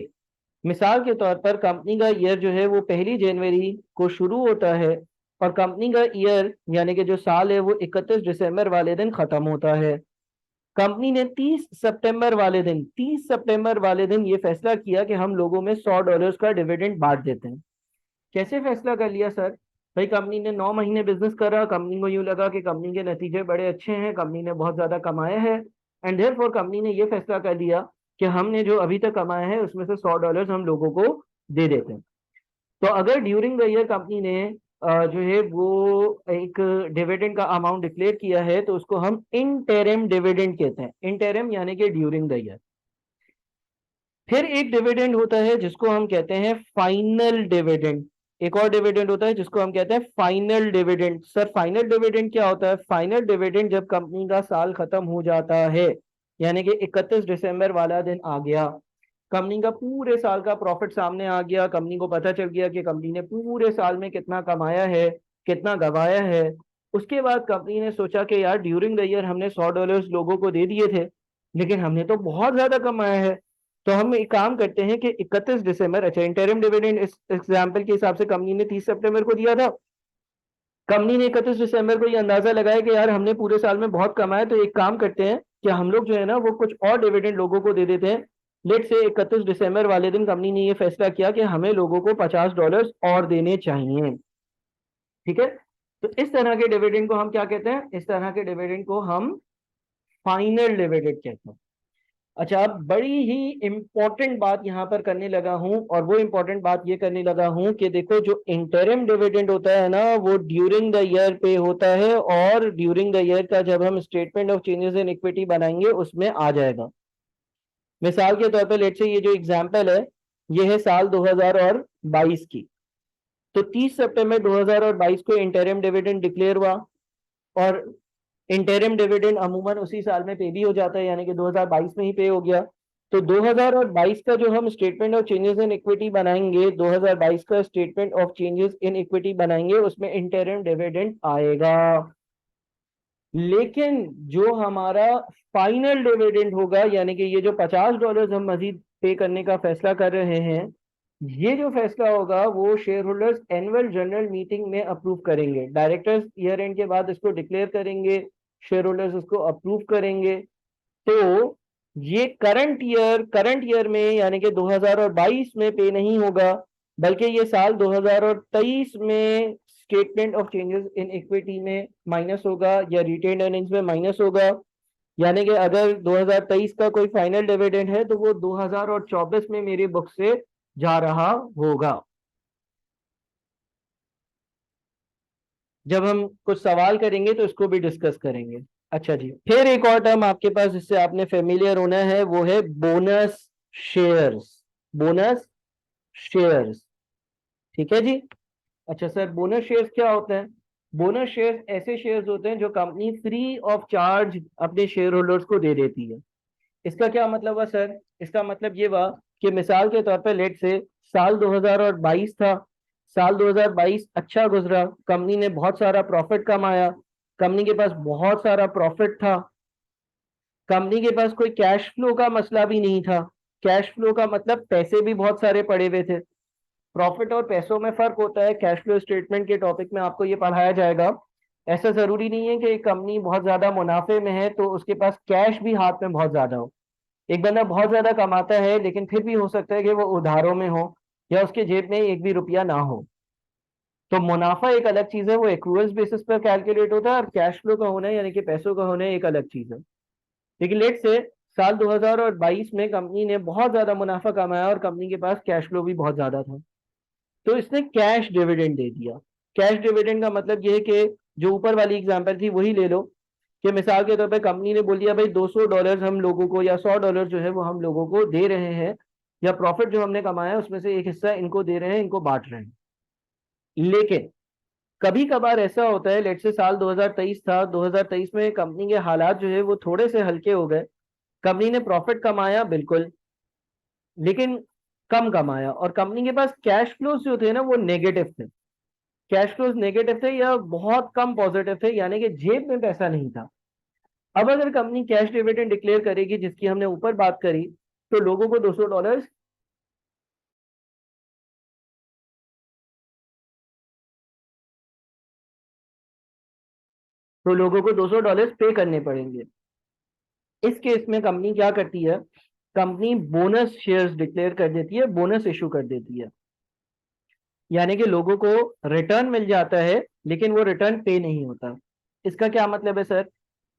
मिसाल के तौर पर कंपनी का ईयर जो है वो 1 जनवरी को शुरू होता है, और कंपनी का ईयर यानी कि जो साल है वो 31 दिसंबर वाले दिन खत्म होता है। कंपनी ने 30 सितंबर वाले दिन ये फैसला किया कि हम लोगों में $100 का डिविडेंड बांट देते हैं। कैसे फैसला कर लिया सर? भाई कंपनी ने 9 महीने बिजनेस करा, कंपनी को यूं लगा कि कंपनी के नतीजे बड़े अच्छे हैं, कंपनी ने बहुत ज्यादा कमाया है, एंड देयरफॉर कंपनी ने ये फैसला कर लिया कि हमने जो अभी तक कमाया है उसमें से $100 हम लोगों को दे देते हैं। तो अगर ड्यूरिंग द ईयर कंपनी ने जो है वो एक डिविडेंड का अमाउंट डिक्लेयर किया है तो उसको हम इंटरिम डिविडेंड कहते हैं। इंटरिम यानी कि ड्यूरिंग द ईयर। फिर एक डिविडेंड होता है जिसको हम कहते हैं फाइनल डिविडेंड। एक और डिविडेंड होता है जिसको हम कहते हैं final dividend. Sir final dividend क्या होता है? फाइनल डिविडेंड जब कंपनी का साल खत्म हो जाता है, यानी कि 31 दिसंबर वाला दिन आ गया, कंपनी का पूरे साल का प्रॉफिट सामने आ गया, कंपनी को पता चल गया कि कंपनी ने पूरे साल में कितना कमाया है, कितना गवाया है। उसके बाद कंपनी ने सोचा कि यार ड्यूरिंग द ईयर हमने $100 लोगों को दे दिए थे, लेकिन हमने तो बहुत ज्यादा कमाया है, तो हम एक काम करते हैं कि 31 दिसंबर, अच्छा इंटरिम डिविडेंड इस एग्जाम्पल के हिसाब से कंपनी ने 30 सितंबर को दिया था, कंपनी ने 31 दिसंबर को ये अंदाजा लगाया कि यार हमने पूरे साल में बहुत कमाया, तो एक काम करते हैं कि हम लोग जो है ना वो कुछ और डिविडेंड लोगों को दे देते हैं। लेट से 31 दिसंबर वाले दिन कंपनी ने ये फैसला किया कि हमें लोगों को $50 और देने चाहिए। ठीक है, तो इस तरह के डिविडेंड को हम क्या कहते हैं? इस तरह के डिविडेंड को हम फाइनल डिविडेंड कहते हैं। अच्छा, अब बड़ी ही इंपॉर्टेंट बात यहाँ पर करने लगा हूं, और वो इंपॉर्टेंट बात ये करने लगा हूं कि देखो, जो इंटरिम डिविडेंड होता है ना, वो ड्यूरिंग द ईयर पे होता है, और ड्यूरिंग द ईयर का जब हम statement of changes in equity बनाएंगे उसमें आ जाएगा। मिसाल के तौर पे लेट से ये जो एग्जांपल है, ये है साल 2022 की। तो 30 सितंबर 2022 को इंटरिम डिविडेंड डिक्लेयर हुआ, और इंटरिम डिविडेंड अमूमन उसी साल में पे भी हो जाता है, यानी कि 2022 में ही पे हो गया। तो 2022 का जो हम statement of changes in equity बनाएंगे, 2022 का statement of changes in equity बनाएंगे, उसमें इंटरिम डिविडेंड आएगा। लेकिन जो हमारा फाइनल डिविडेंड होगा, यानी कि ये जो $50 हम मजीद पे करने का फैसला कर रहे हैं, ये जो फैसला होगा वो share holders annual general meeting में अप्रूव करेंगे। डायरेक्टर्स ईयर एंड के बाद इसको डिक्लेयर करेंगे, शेयर होल्डर्स उसको अप्रूव करेंगे। तो ये करंट ईयर में, यानी कि 2022 में पे नहीं होगा, बल्कि ये साल 2023 में statement of changes in equity में माइनस होगा, या रिटेन्ड अर्निंग्स में माइनस होगा। यानी कि अगर 2023 का कोई फाइनल डिविडेंड है तो वो 2024 में मेरी बुक से जा रहा होगा। जब हम कुछ सवाल करेंगे तो इसको भी डिस्कस करेंगे। अच्छा जी, फिर एक और टर्म आपके पास जिससे आपने फेमिलियर होना है, वो है बोनस शेयर्स। बोनस शेयर्स, ठीक है जी। अच्छा सर, बोनस शेयर्स क्या होते हैं? बोनस शेयर्स ऐसे शेयर्स होते हैं जो कंपनी फ्री ऑफ चार्ज अपने शेयर होल्डर्स को दे देती है। इसका क्या मतलब हुआ सर? इसका मतलब ये हुआ कि मिसाल के तौर पे लेट से साल 2022 था, साल 2022 अच्छा गुजरा, कंपनी ने बहुत सारा प्रॉफिट कमाया, कंपनी के पास बहुत सारा प्रॉफिट था, कंपनी के पास कोई कैश फ्लो का मसला भी नहीं था। कैश फ्लो का मतलब पैसे भी बहुत सारे पड़े हुए थे। प्रॉफिट और पैसों में फर्क होता है, कैश फ्लो स्टेटमेंट के टॉपिक में आपको ये पढ़ाया जाएगा। ऐसा जरूरी नहीं है कि एक कंपनी बहुत ज्यादा मुनाफे में है तो उसके पास कैश भी हाथ में बहुत ज्यादा हो। एक बंदा बहुत ज्यादा कमाता है लेकिन फिर भी हो सकता है कि वो उधारों में हो, या उसके जेब में एक भी रुपया ना हो। तो मुनाफा एक अलग चीज है, वो एक्रूअल्स बेसिस पर कैलकुलेट होता है, और कैश फ्लो का होना यानी कि पैसों का होना एक अलग चीज है। लेकिन लेट से साल 2022 में कंपनी ने बहुत ज्यादा मुनाफा कमाया और कंपनी के पास कैश फ्लो भी बहुत ज्यादा था, तो इसने कैश डिविडेंड दे दिया। कैश डिविडेंड का मतलब ये है कि जो ऊपर वाली एग्जांपल थी वही ले लो, कि मिसाल के तौर पे कंपनी ने बोल दिया भाई $200 हम लोगों को, या $100 जो है वो हम लोगों को दे रहे हैं, या प्रॉफिट जो हमने कमाया उसमें से एक हिस्सा इनको दे रहे हैं, इनको बांट रहे हैं। लेकिन कभी कभार ऐसा होता है, लेट से साल 2023 था, 2023 में कंपनी के हालात जो है वो थोड़े से हल्के हो गए, कंपनी ने प्रॉफिट कमाया बिल्कुल, लेकिन कम कमाया, और कंपनी के पास कैश फ्लोज जो थे ना वो नेगेटिव थे। कैश फ्लोज नेगेटिव थे या बहुत कम पॉजिटिव थे, यानी कि जेब में पैसा नहीं था। अब अगर कंपनी कैश डिविडेंड डिक्लेयर करेगी जिसकी हमने ऊपर बात करी, तो लोगों को $200, तो लोगों को $200 पे करने पड़ेंगे। इस केस में कंपनी क्या करती है? कंपनी बोनस शेयर्स डिक्लेयर कर देती है, बोनस इशू कर देती है, यानी कि लोगों को रिटर्न मिल जाता है लेकिन वो रिटर्न पे नहीं होता। इसका क्या मतलब है सर?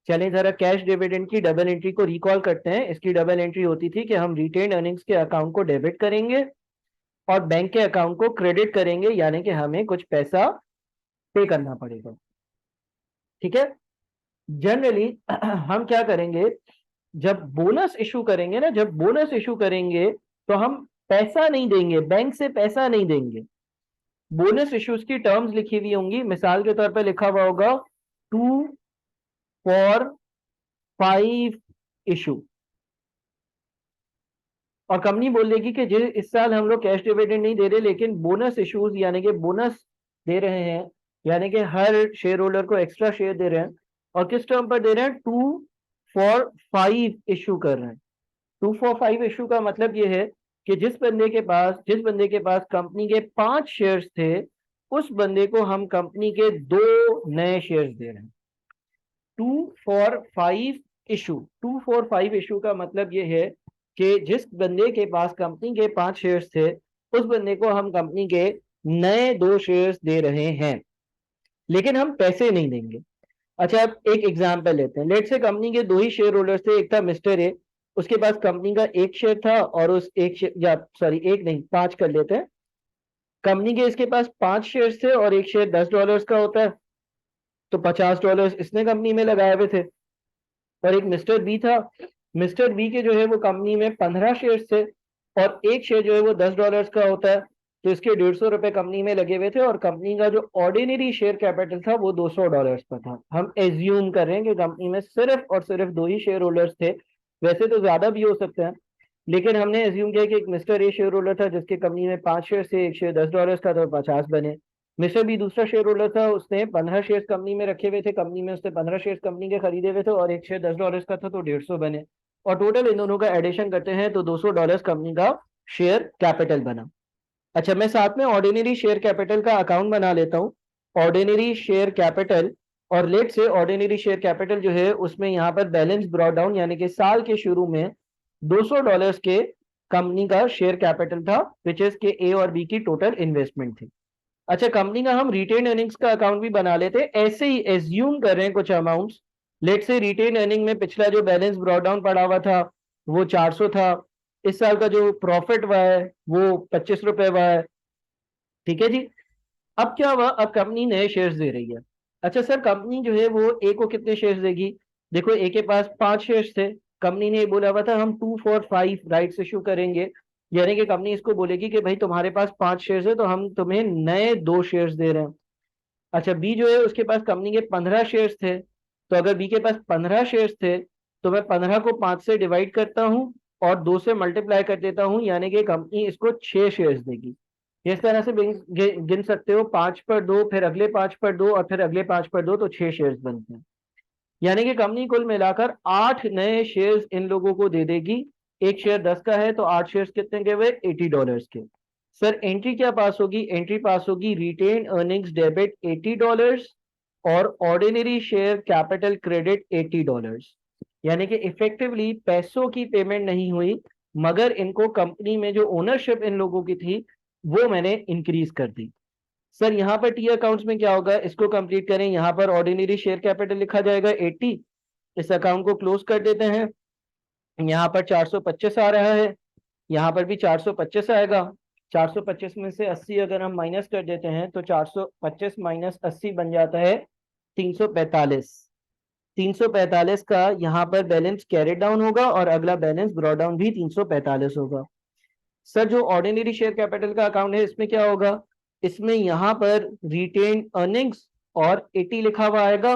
चलें जरा कैश डिविडेंड की डबल एंट्री को रिकॉल करते हैं। इसकी डबल एंट्री होती थी कि हम रिटेन्ड अर्निंग्स के अकाउंट को डेबिट करेंगे और बैंक के अकाउंट को क्रेडिट करेंगे, यानी कि हमें कुछ पैसा पे करना पड़ेगा। ठीक है। जनरली हम क्या करेंगे, जब बोनस इशू करेंगे ना, जब बोनस इशू करेंगे तो हम पैसा नहीं देंगे, बैंक से पैसा नहीं देंगे। बोनस इश्यूज की टर्म्स लिखी हुई होंगी, मिसाल के तौर पे लिखा हुआ होगा 2 for 5 इशू, और कंपनी बोल देगी कि जी इस साल हम लोग कैश डिविडेंड नहीं दे रहे लेकिन बोनस इश्यूज यानी कि बोनस दे रहे हैं, यानी कि हर शेयर होल्डर को एक्स्ट्रा शेयर दे रहे हैं। और किस टर्म पर दे रहे हैं? 2 for 5 इशू कर रहे हैं। 2 for 5 इशू का मतलब ये है कि जिस बंदे के पास कंपनी के 5 शेयर्स थे, उस बंदे को हम कंपनी के 2 नए शेयर्स दे रहे हैं। 2 for 5 इशू, 2 for 5 इशू का मतलब ये है कि जिस बंदे के पास कंपनी के 5 शेयर्स थे, उस बंदे को हम कंपनी के नए 2 शेयर्स दे रहे हैं, लेकिन हम पैसे नहीं देंगे। अच्छा, अब एक एग्जांपल लेते हैं। लेट से कंपनी के 2 ही शेयर होल्डर्स थे, एक था मिस्टर ए, उसके पास कंपनी का एक शेयर था और उस एक शेयर, या सॉरी एक नहीं 5 कर लेते हैं, कंपनी के इसके पास 5 शेयर थे और एक शेयर $10 का होता है, तो $50 इसने कंपनी में लगाए हुए थे। और एक मिस्टर बी था, मिस्टर बी के जो है वो कंपनी में 15 शेयर थे और एक शेयर जो है वो $10 का होता है, तो इसके ₹150 कंपनी में लगे हुए थे और कंपनी का जो ऑर्डिनरी शेयर कैपिटल था वो $200 का था। हम एज्यूम कर रहे हैं कि कंपनी में सिर्फ और सिर्फ 2 ही शेयर होल्डर्स थे, वैसे तो ज्यादा भी हो सकते हैं, लेकिन हमने एज्यूम किया कि एक मिस्टर ए शेयर होल्डर था जिसके कंपनी में 5 शेयर थे, एक शेयर $10 का था, तो 50 बने। मिस्टर बी दूसरा शेयर होल्डर था, उसने 15 शेयर कंपनी में रखे हुए थे, कंपनी में उसने 15 शेयर कंपनी के खरीदे हुए थे और एक शेयर $10 का था, तो 150 बने। और टोटल इन दोनों का एडिशन करते हैं तो $200 कंपनी का शेयर कैपिटल बना। अच्छा, मैं साथ में ऑर्डिनरी शेयर कैपिटल का अकाउंट बना लेता हूँ, ऑर्डिनरी शेयर कैपिटल। और लेट से ऑर्डिनरी शेयर कैपिटल जो है उसमें यहाँ पर बैलेंस ब्रॉट डाउन, यानी कि साल के शुरू में $200 के कंपनी का शेयर कैपिटल था, विच इज के ए और बी की टोटल इन्वेस्टमेंट थी। अच्छा, कंपनी का हम रिटेन अर्निंग्स का अकाउंट भी बना लेते हैं, ऐसे ही एज्यूम कर रहे हैं कुछ अमाउंट्स। लेट से रिटेन अर्निंग में पिछला जो बैलेंस ब्रॉट डाउन पड़ा हुआ था वो 400 था, इस साल का जो प्रॉफिट हुआ है वो ₹25 हुआ है। ठीक है जी। अब क्या हुआ, अब कंपनी नए शेयर्स दे रही है। अच्छा सर, कंपनी जो है वो ए को कितने शेयर्स देगी? देखो, ए के पास 5 शेयर्स थे, कंपनी ने बोला हुआ था हम 2 for 5 राइट्स इशू करेंगे, यानी कि कंपनी इसको बोलेगी कि भाई तुम्हारे पास 5 शेयर्स है तो हम तुम्हें नए 2 शेयर्स दे रहे हैं। अच्छा, बी जो है उसके पास कंपनी के 15 शेयर्स थे, तो अगर बी के पास 15 शेयर्स थे तो मैं 15 को 5 से डिवाइड करता हूँ और 2 से मल्टीप्लाई कर देता हूँ, यानी कि कंपनी इसको 6 शेयर्स देगी। इस तरह से गिन सकते हो, 5 पर 2, फिर अगले 5 पर 2 और फिर अगले 5 पर 2, तो 6 शेयर्स बनते हैं। यानी कि कंपनी कुल मिलाकर 8 नए शेयर्स इन लोगों को दे देगी। एक शेयर 10 का है तो 8 शेयर्स कितने के हुए? $80 के। सर एंट्री क्या पास होगी? एंट्री पास होगी रिटेन अर्निंग्स डेबिट $80 और ऑर्डिनरी शेयर कैपिटल क्रेडिट $80। यानी कि इफेक्टिवली पैसों की पेमेंट नहीं हुई, मगर इनको कंपनी में जो ओनरशिप इन लोगों की थी वो मैंने इंक्रीज कर दी। सर यहाँ पर टी अकाउंट्स में क्या होगा, इसको कंप्लीट करें। यहाँ पर ऑर्डिनरी शेयर कैपिटल लिखा जाएगा 80, इस अकाउंट को क्लोज कर देते हैं। यहाँ पर 425 आ रहा है, यहाँ पर भी 425 आएगा। 425 में से 80 अगर हम माइनस कर देते हैं तो 425 माइनस 80 बन जाता है 345। 345 का यहाँ पर बैलेंस कैरी डाउन होगा और अगला बैलेंस ब्रॉट डाउन भी 345 होगा। सर जो ऑर्डिनरी शेयर कैपिटल का अकाउंट है इसमें क्या होगा? इसमें यहाँ पर रिटेन अर्निंग्स और 80 लिखा हुआ आएगा।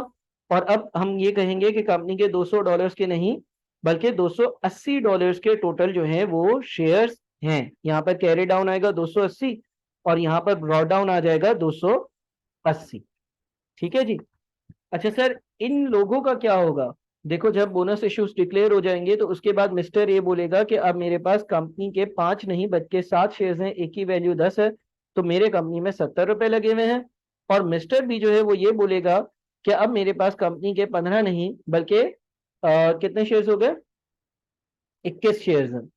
और अब हम ये कहेंगे कि कंपनी के $200 के नहीं बल्कि $280 के टोटल जो है वो शेयर्स हैं। यहाँ पर कैरी डाउन आएगा 280 और यहाँ पर ब्रॉट डाउन आ जाएगा 280। ठीक है जी। अच्छा सर, इन लोगों का क्या होगा? देखो, जब बोनस इश्यूज डिक्लेयर हो जाएंगे तो उसके बाद मिस्टर ए बोलेगा कि अब मेरे पास कंपनी के 5 नहीं बल्कि 7 शेयर्स हैं, एक की वैल्यू 10 है, तो मेरे कंपनी में ₹70 लगे हुए हैं। और मिस्टर बी जो है वो ये बोलेगा कि अब मेरे पास कंपनी के 15 नहीं बल्कि कितने शेयर्स हो गए? 21 शेयर्स हैं।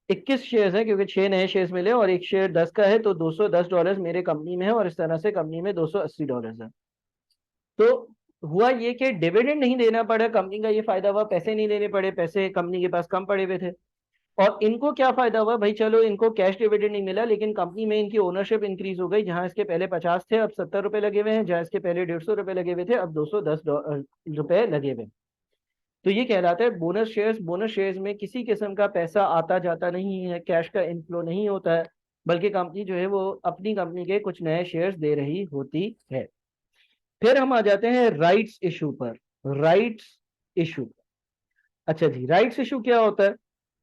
21 शेयर्स हैं क्योंकि 6 नए शेयर्स मिले और एक शेयर 10 का है, तो $210 मेरे कंपनी में है और इस तरह से कंपनी में $280 है। तो हुआ ये कि डिविडेंड नहीं देना पड़ा, कंपनी का ये फायदा हुआ, पैसे नहीं देने पड़े, पैसे कंपनी के पास कम पड़े हुए थे। और इनको क्या फायदा हुआ भाई? चलो इनको कैश डिविडेंड नहीं मिला लेकिन कंपनी में इनकी ओनरशिप इंक्रीज हो गई, जहां इसके पहले 50 थे अब ₹70 लगे हुए हैं, जहां इसके पहले ₹150 लगे हुए थे अब ₹210 लगे हुए। तो ये कहलाता है बोनस शेयर्स। बोनस शेयर्स में किसी किस्म का पैसा आता जाता नहीं है, कैश का इनफ्लो नहीं होता है, बल्कि कंपनी जो है वो अपनी कंपनी के कुछ नए शेयर्स दे रही होती है। फिर हम आ जाते हैं राइट्स इशू पर। राइट्स इशू, अच्छा जी, राइट्स इशू क्या होता है?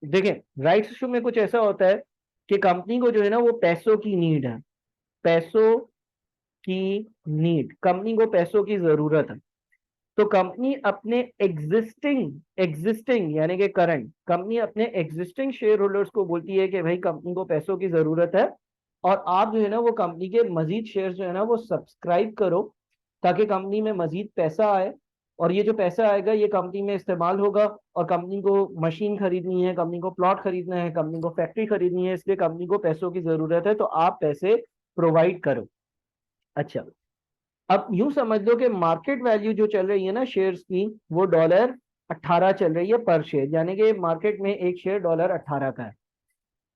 देखें, राइट्स इशू में कुछ ऐसा होता है कि कंपनी को जो है ना वो पैसों की नीड है, पैसों की नीड, कंपनी को पैसों की जरूरत है। तो कंपनी अपने एग्जिस्टिंग एग्जिस्टिंग यानी कि करंट, कंपनी अपने एग्जिस्टिंग शेयर होल्डर्स को बोलती है कि भाई कंपनी को पैसों की जरूरत है और आप जो है ना वो कंपनी के मजीद शेयर जो है ना वो सब्सक्राइब करो ताकि कंपनी में मजीद पैसा आए। और ये जो पैसा आएगा ये कंपनी में इस्तेमाल होगा और कंपनी को मशीन खरीदनी है, कंपनी को प्लॉट खरीदना है, कंपनी को फैक्ट्री खरीदनी है, इसलिए कंपनी को पैसों की जरूरत है, तो आप पैसे प्रोवाइड करो। अच्छा, अब यूं समझ लो कि मार्केट वैल्यू जो चल रही है ना शेयर्स की वो $1 18 चल रही है पर शेयर, यानी कि मार्केट में एक शेयर $18 का है।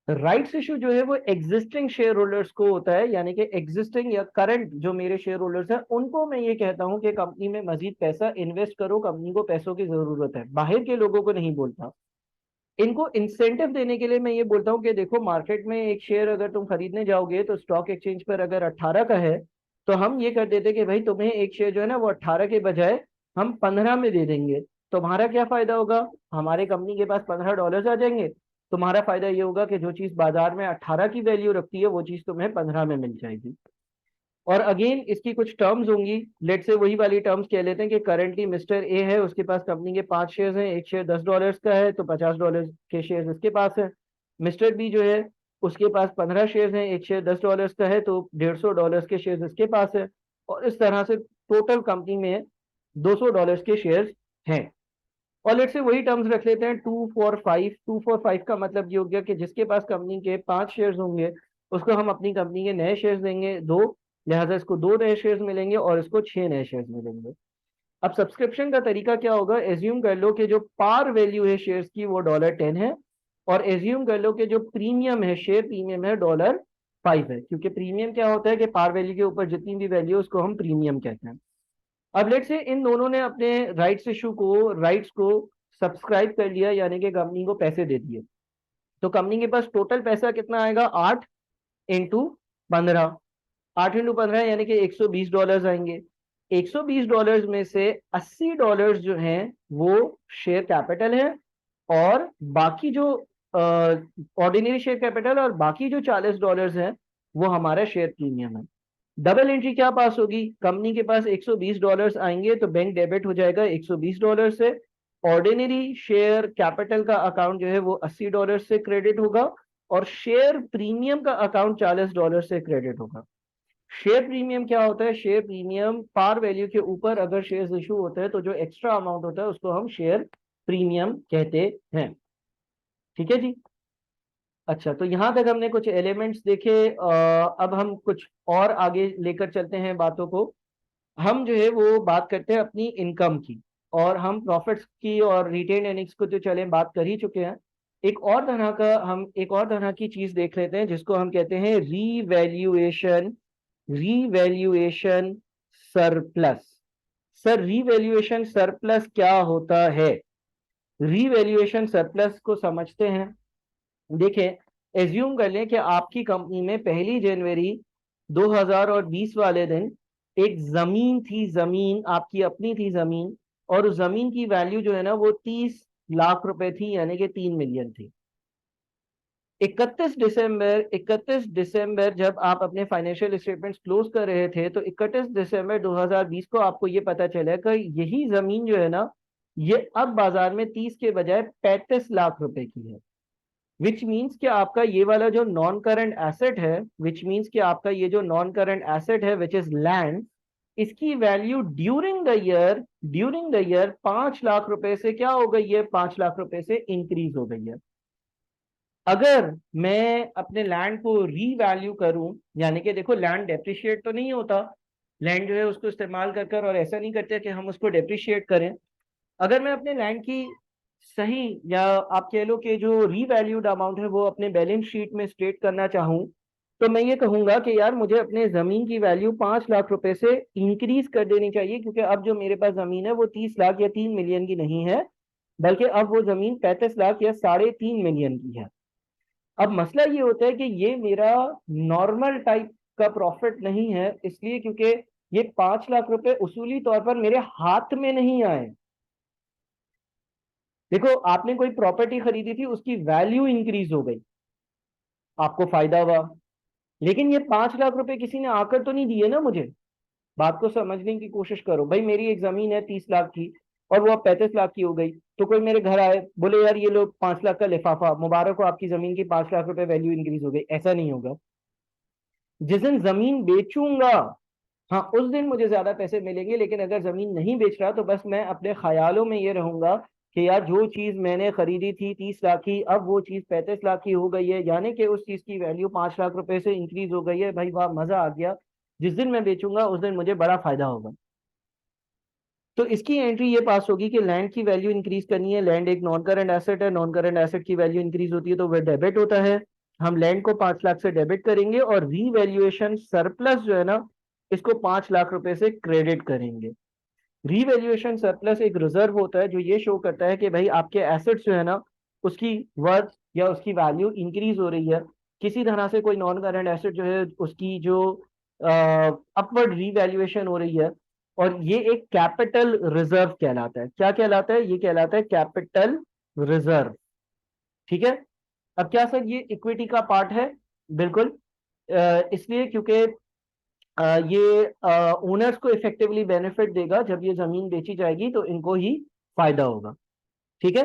राइट्स इशू जो है वो एग्जिस्टिंग शेयर होल्डर्स को होता है, यानी कि एग्जिस्टिंग या करंट जो मेरे शेयर होल्डर्स हैं उनको मैं ये कहता हूं कि कंपनी में मजीद पैसा इन्वेस्ट करो, कंपनी को पैसों की जरूरत है, बाहर के लोगों को नहीं बोलता। इनको इंसेंटिव देने के लिए मैं ये बोलता हूँ कि देखो मार्केट में एक शेयर अगर तुम खरीदने जाओगे तो स्टॉक एक्सचेंज पर अगर 18 का है, तो हम ये कर देते कि भाई तुम्हें एक शेयर जो है ना वो 18 के बजाय हम 15 में दे देंगे। तुम्हारा क्या फायदा होगा? हमारे कंपनी के पास $15 आ जाएंगे। तुम्हारा फायदा ये होगा कि जो चीज बाजार में 18 की वैल्यू रखती है वो चीज तुम्हें 15 में मिल जाएगी। और अगेन इसकी कुछ टर्म्स होंगी, लेट से वही वाली टर्म्स कह लेते हैं कि करंटली मिस्टर ए है, उसके पास कंपनी के 5 शेयर्स हैं, एक शेयर $10 का है तो $50 के शेयर्स इसके पास है। मिस्टर बी जो है उसके पास 15 शेयर्स हैं, एक शेयर $10 का है तो $150 के शेयर्स इसके पास है। और इस तरह से टोटल कंपनी में $200 के शेयर्स हैं। और लेट से वही टर्म्स रख लेते हैं 2 for 5। 2 for 5 का मतलब ये हो गया कि जिसके पास कंपनी के 5 शेयर्स होंगे उसको हम अपनी कंपनी के नए शेयर्स देंगे दो, लिहाजा इसको 2 नए शेयर्स मिलेंगे और इसको 6 नए शेयर्स मिलेंगे। अब सब्सक्रिप्शन का तरीका क्या होगा? एज्यूम कर लो कि जो पार वैल्यू है शेयर्स की वो $10 है, और एज्यूम कर लो कि जो प्रीमियम है, शेयर प्रीमियम है $5 है, क्योंकि प्रीमियम क्या होता है कि पार वैल्यू के ऊपर जितनी भी वैल्यू है उसको हम प्रीमियम कहते हैं। अब लेट से इन दोनों ने अपने राइट्स को सब्सक्राइब कर लिया, यानी कि कंपनी को पैसे दे दिए। तो कंपनी के पास टोटल पैसा कितना आएगा? 8 × 15। 8 × 15 यानी कि $120 आएंगे। $120 में से $80 जो हैं वो शेयर कैपिटल है, और बाकी जो ऑर्डिनरी शेयर कैपिटल और बाकी जो $40 हैं वो हमारा शेयर प्रीमियम है। डबल एंट्री क्या पास होगी? कंपनी के पास $120 आएंगे तो बैंक डेबिट हो जाएगा $120 से। ऑर्डिनरी शेयर कैपिटल का अकाउंट जो है वो $80 से क्रेडिट होगा, और शेयर प्रीमियम का अकाउंट $40 से क्रेडिट होगा। शेयर प्रीमियम क्या होता है? शेयर प्रीमियम पार वैल्यू के ऊपर अगर शेयर्स इशू होते हैं तो जो एक्स्ट्रा अमाउंट होता है उसको हम शेयर प्रीमियम कहते हैं। ठीक है जी। अच्छा, तो यहां तक हमने कुछ एलिमेंट्स देखे। अब हम कुछ और आगे लेकर चलते हैं बातों को। हम जो है वो बात करते हैं अपनी इनकम की, और हम प्रॉफिट्स की और रिटेन अर्निंग्स को तो चले बात कर ही चुके हैं। एक और तरह की चीज देख लेते हैं जिसको हम कहते हैं revaluation. Revaluation surplus. Sir revaluation surplus क्या होता है? रीवैल्यूएशन सरप्लस को समझते हैं। देखें, एज्यूम कर लें कि आपकी कंपनी में 1 जनवरी 2020 वाले दिन एक जमीन थी, जमीन आपकी अपनी थी जमीन, और उस जमीन की वैल्यू जो है ना वो 30 लाख रुपए थी, यानी कि 3 मिलियन थी। 31 दिसंबर जब आप अपने फाइनेंशियल स्टेटमेंट्स क्लोज कर रहे थे तो 31 दिसंबर 2020 को आपको ये पता चला कि यही जमीन जो है ना ये अब बाजार में 30 के बजाय 35 लाख रुपए की है। विच मीन्स कि आपका ये वाला जो नॉन करंट एसेट है, विच इज लैंड, इसकी value during the year 5 lakh रुपए से क्या हो गई है? 5 लाख रुपए से इंक्रीज हो गई है। अगर मैं अपने लैंड को रीवैल्यू करूं, यानी कि देखो लैंड डेप्रिशिएट तो नहीं होता, लैंड जो है उसको इस्तेमाल कर और ऐसा नहीं करते कि हम उसको डेप्रिशिएट करें। अगर मैं अपने लैंड की सही, या आप कह लो कि जो रीवैल्यूड अमाउंट है वो अपने बैलेंस शीट में स्टेट करना चाहूं, तो मैं ये कहूंगा कि यार मुझे अपने जमीन की वैल्यू 5 लाख रुपए से इंक्रीज कर देनी चाहिए, क्योंकि अब जो मेरे पास जमीन है वो 30 लाख या 3 मिलियन की नहीं है, बल्कि अब वो जमीन 35 लाख या 3.5 मिलियन की है। अब मसला ये होता है कि ये मेरा नॉर्मल टाइप का प्रॉफिट नहीं है, इसलिए क्योंकि ये 5 लाख रुपए उसूली तौर पर मेरे हाथ में नहीं आए। देखो, आपने कोई प्रॉपर्टी खरीदी थी, उसकी वैल्यू इंक्रीज हो गई, आपको फायदा हुआ, लेकिन ये 5 लाख रुपए किसी ने आकर तो नहीं दिए ना मुझे। बात को समझने की कोशिश करो भाई, मेरी एक जमीन है 30 लाख की और वो अब 35 लाख की हो गई, तो कोई मेरे घर आए बोले यार ये लो 5 लाख का लिफाफा, मुबारक हो आपकी जमीन की 5 लाख रुपए वैल्यू इंक्रीज हो गई, ऐसा नहीं होगा। जिस दिन जमीन बेचूंगा, हाँ उस दिन मुझे ज्यादा पैसे मिलेंगे, लेकिन अगर जमीन नहीं बेच रहा तो बस मैं अपने ख्यालों में ये रहूंगा कि यार जो चीज मैंने खरीदी थी 30 लाख की, अब वो चीज 35 लाख की हो गई है, यानी कि उस चीज की वैल्यू 5 लाख रुपए से इंक्रीज हो गई है। भाई वाह, मजा आ गया, जिस दिन मैं बेचूंगा उस दिन मुझे बड़ा फायदा होगा। तो इसकी एंट्री ये पास होगी कि लैंड की वैल्यू इंक्रीज करनी है। लैंड एक नॉन करंट एसेट है, नॉन करंट एसेट की वैल्यू इंक्रीज होती है तो वह डेबिट होता है। हम लैंड को 5 लाख से डेबिट करेंगे और रीवैल्यूएशन सरप्लस जो है ना, इसको 5 लाख रुपए से क्रेडिट करेंगे। रीवैल्यूएशन सरप्लस एक रिजर्व होता है जो ये शो करता है कि भाई आपके एसेट्स जो है ना, उसकी वर्थ या उसकी वैल्यू इंक्रीज हो रही है। किसी तरह से कोई नॉन करंट एसेट जो है उसकी जो अपवर्ड रीवैल्यूएशन हो रही है, और ये एक कैपिटल रिजर्व कहलाता है। क्या कहलाता है? ये कहलाता है कैपिटल रिजर्व। ठीक है। अब क्या सर ये इक्विटी का पार्ट है? बिल्कुल। इसलिए क्योंकि ये ओनर्स को इफेक्टिवली बेनिफिट देगा। जब ये जमीन बेची जाएगी तो इनको ही फायदा होगा। ठीक है।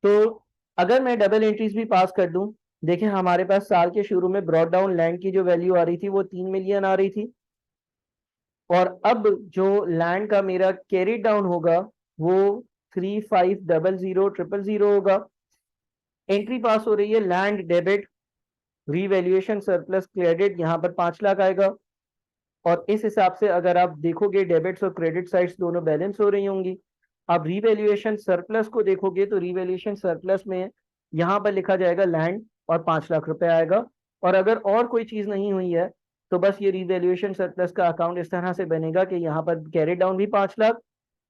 तो अगर मैं डबल एंट्रीज भी पास कर दूं, देखिए हमारे पास साल के शुरू में ब्रॉड डाउन लैंड की जो वैल्यू आ रही थी वो 3 मिलियन आ रही थी, और अब जो लैंड का मेरा कैरी डाउन होगा वो 35000000 होगा। एंट्री पास हो रही है land debit, revaluation surplus credit, यहाँ पर 5 लाख आएगा। और इस हिसाब से अगर आप देखोगे डेबिट्स और क्रेडिट साइड्स दोनों बैलेंस हो रही होंगी। अब रीवैल्यूएशन सरप्लस को देखोगे तो रीवैल्यूएशन सरप्लस में यहाँ पर लिखा जाएगा लैंड और 5 लाख रुपए आएगा। और अगर और कोई चीज नहीं हुई है तो बस ये रीवैल्यूएशन सरप्लस का अकाउंट इस तरह से बनेगा कि यहाँ पर कैरी डाउन भी 5 लाख,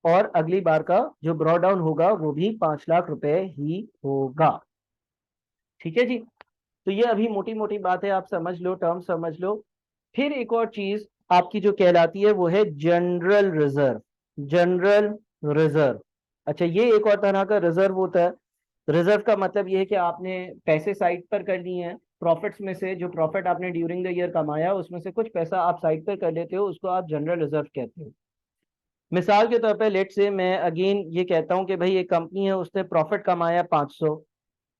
और अगली बार का जो ब्रॉ डाउन होगा वो भी 5 लाख रुपए ही होगा। ठीक है जी। तो ये अभी मोटी मोटी बात है, आप समझ लो, टर्म समझ लो। फिर एक और चीज आपकी जो कहलाती है वो है जनरल रिजर्व। जनरल रिजर्व, अच्छा ये एक और तरह का रिजर्व होता है। रिजर्व का मतलब ये है कि आपने पैसे साइड पर कर दिए हैं, प्रॉफिट्स में से जो प्रॉफिट आपने ड्यूरिंग द ईयर कमाया उसमें से कुछ पैसा आप साइड पर कर देते हो, उसको आप जनरल रिजर्व कहते हो। मिसाल के तौर पे लेट से मैं अगेन ये कहता हूँ कि भाई एक कंपनी है, उसने प्रॉफिट कमाया 500,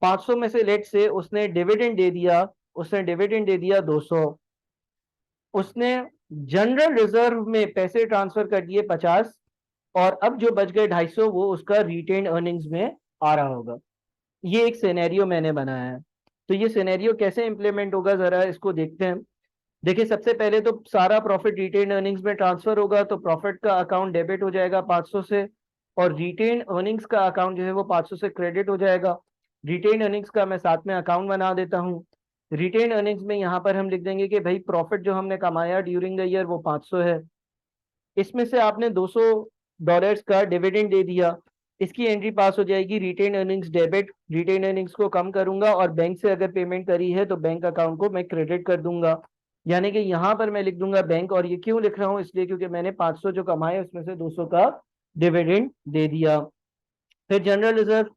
500 में से लेट से उसने डिविडेंड दे दिया, उसने डिविडेंड दे दिया 200, उसने जनरल रिजर्व में पैसे ट्रांसफर कर दिए 50, और अब जो बच गए 250 वो उसका रिटेन अर्निंग्स में आ रहा होगा। ये एक सिनेरियो मैंने बनाया है। तो ये सिनेरियो कैसे इंप्लीमेंट होगा जरा इसको देखते हैं। देखिए सबसे पहले तो सारा प्रॉफिट रिटेन अर्निंग्स में ट्रांसफर होगा, तो प्रॉफिट का अकाउंट डेबिट हो जाएगा 500 से, और रिटेन अर्निंग्स का अकाउंट जो है वो 500 से क्रेडिट हो जाएगा। रिटेन अर्निंग्स का मैं साथ में अकाउंट बना देता हूँ। रिटेन अर्निंग्स में यहाँ पर हम लिख देंगे कि भाई प्रॉफिट जो हमने कमाया ड्यूरिंग द ईयर वो 500 है, इसमें से आपने $200 का डिविडेंड दे दिया, इसकी एंट्री पास हो जाएगी retained earnings debit. Retained earnings को कम करूंगा और बैंक से अगर पेमेंट करी है तो बैंक अकाउंट को मैं क्रेडिट कर दूंगा। यानी कि यहाँ पर मैं लिख दूंगा बैंक, और ये क्यों लिख रहा हूँ, इसलिए क्योंकि मैंने 500 जो कमाए उसमें से 200 का डिविडेंड दे दिया। फिर जनरल रिजर्व।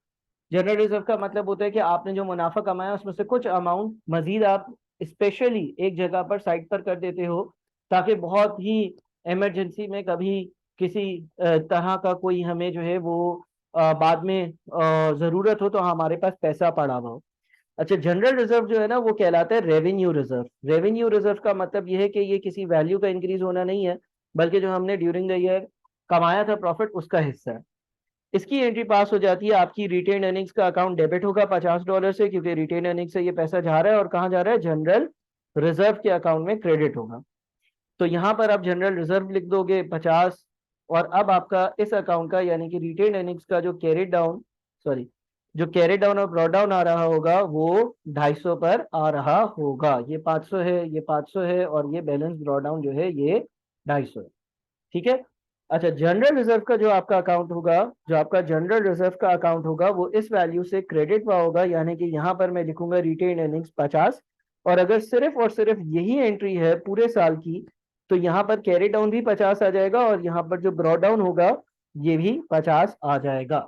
जनरल रिजर्व का मतलब होता है कि आपने जो मुनाफा कमाया उसमें से कुछ अमाउंट मजीद आप स्पेशली एक जगह पर साइड पर कर देते हो, ताकि बहुत ही इमरजेंसी में कभी किसी तरह का कोई हमें जो है वो बाद में जरूरत हो तो हमारे पास पैसा पड़ा हुआ हो। अच्छा जनरल रिजर्व जो है ना वो कहलाता है रेवेन्यू रिजर्व। रेवेन्यू रिजर्व का मतलब ये है कि ये किसी वैल्यू का इंक्रीज होना नहीं है, बल्कि जो हमने ड्यूरिंग द ईयर कमाया था प्रॉफिट उसका हिस्सा है। इसकी एंट्री पास हो जाती है, आपकी रिटेन अर्निंग्स का अकाउंट डेबिट होगा $50 से, क्योंकि रिटेन अर्निंग्स से ये पैसा जा रहा है, और कहाँ जा रहा है, जनरल रिजर्व के अकाउंट में क्रेडिट होगा। तो यहाँ पर आप जनरल रिजर्व लिख दोगे 50, और अब आपका इस अकाउंट का यानी कि रिटेन अर्निंग्स का जो कैरी डाउन, सॉरी, जो कैरी डाउन और ब्रॉड डाउन आ रहा होगा वो 250 पर आ रहा होगा। ये 500 है, ये 500 है, और ये बैलेंस ब्रॉड डाउन जो है ये 250 है। ठीक है। अच्छा जनरल रिजर्व का जो आपका अकाउंट होगा, जो आपका जनरल रिजर्व का अकाउंट होगा वो इस वैल्यू से क्रेडिट हुआ होगा, यानी कि यहाँ पर मैं लिखूंगा रिटेन अर्निंग्स 50। और अगर सिर्फ और सिर्फ यही एंट्री है पूरे साल की, तो यहाँ पर कैरी डाउन भी 50 आ जाएगा, और यहाँ पर जो ब्रॉड डाउन होगा ये भी 50 आ जाएगा।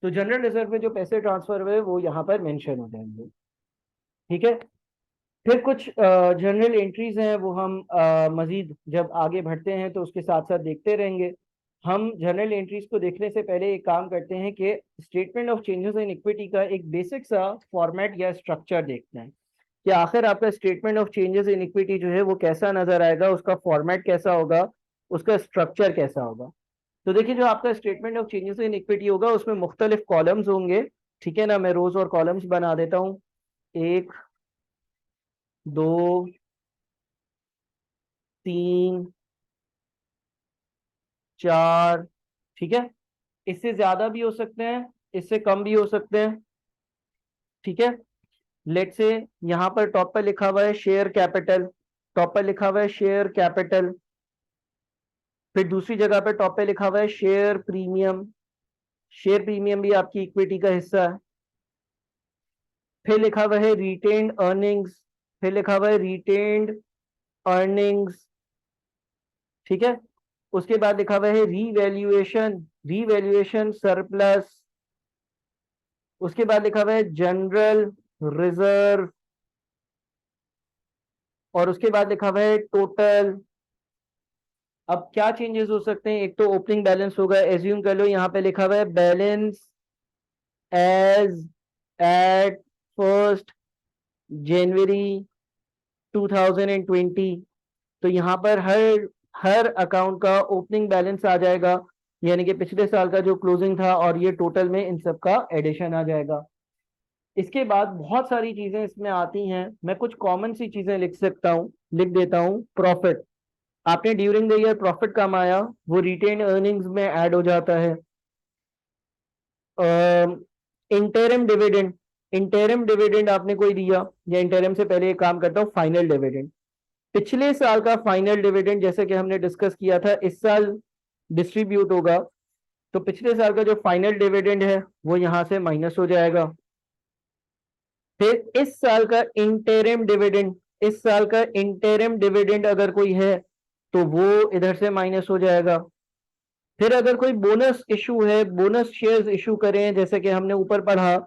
तो जनरल रिजर्व में जो पैसे ट्रांसफर हुए वो यहाँ पर मेंशन हो जाएंगे। ठीक है। फिर कुछ जनरल एंट्रीज हैं वो हम मजीद जब आगे बढ़ते हैं तो उसके साथ साथ देखते रहेंगे। हम जनरल एंट्रीज को देखने से पहले एक काम करते हैं कि statement of changes in equity का एक बेसिक सा फॉर्मेट या स्ट्रक्चर देखते हैं कि आखिर आपका statement of changes in equity जो है वो कैसा नजर आएगा, उसका फॉर्मेट कैसा होगा, उसका स्ट्रक्चर कैसा होगा। तो देखिए जो आपका statement of changes in equity होगा उसमें मुख्तलिफ कॉलम्स होंगे। ठीक है ना, मैं रोज और कॉलम्स बना देता हूँ। 1, 2, 3, 4, ठीक है, इससे ज्यादा भी हो सकते हैं, इससे कम भी हो सकते हैं। ठीक है, लेट से यहां पर टॉप पर लिखा हुआ है शेयर कैपिटल, टॉप पर लिखा हुआ है शेयर कैपिटल, फिर दूसरी जगह पे टॉप पे लिखा हुआ है शेयर प्रीमियम, शेयर प्रीमियम भी आपकी इक्विटी का हिस्सा है। फिर लिखा हुआ है रिटेन्ड अर्निंग्स, फिर लिखा हुआ है रिटेन्ड अर्निंग्स। ठीक है, उसके बाद लिखा हुआ है रीवैल्यूएशन, रीवैल्यूएशन सरप्लस। उसके बाद लिखा हुआ है जनरल रिजर्व, और उसके बाद लिखा हुआ है टोटल। अब क्या चेंजेस हो सकते हैं, एक तो ओपनिंग बैलेंस होगा, एज्यूम कर लो यहाँ पे लिखा हुआ है बैलेंस एज एट 1 जनवरी 2020। तो यहाँ पर हर हर अकाउंट का ओपनिंग बैलेंस आ जाएगा, यानी कि पिछले साल का जो क्लोजिंग था, और ये टोटल में इन सब का एडिशन आ जाएगा। इसके बाद बहुत सारी चीजें इसमें आती हैं, मैं कुछ कॉमन सी चीजें लिख सकता हूँ, लिख देता हूँ। प्रॉफिट, आपने ड्यूरिंग द ईयर प्रॉफिट कमाया, वो रिटेन अर्निंग्स में ऐड हो जाता है। इंटरम डिविडेंड, इंटरम डिविडेंड आपने कोई दिया, या इंटरम से पहले एक काम करता हूँ, फाइनल डिविडेंड, पिछले साल का फाइनल डिविडेंड जैसे कि हमने डिस्कस किया था इस साल डिस्ट्रीब्यूट होगा, तो पिछले साल का जो फाइनल डिविडेंड है वो यहां से माइनस हो जाएगा। फिर इस साल का इंटरम डिविडेंड, इस साल का इंटरम डिविडेंड अगर कोई है तो वो इधर से माइनस हो जाएगा। फिर अगर कोई बोनस इशू है, बोनस शेयर्स इशू करें जैसे कि हमने ऊपर पढ़ा,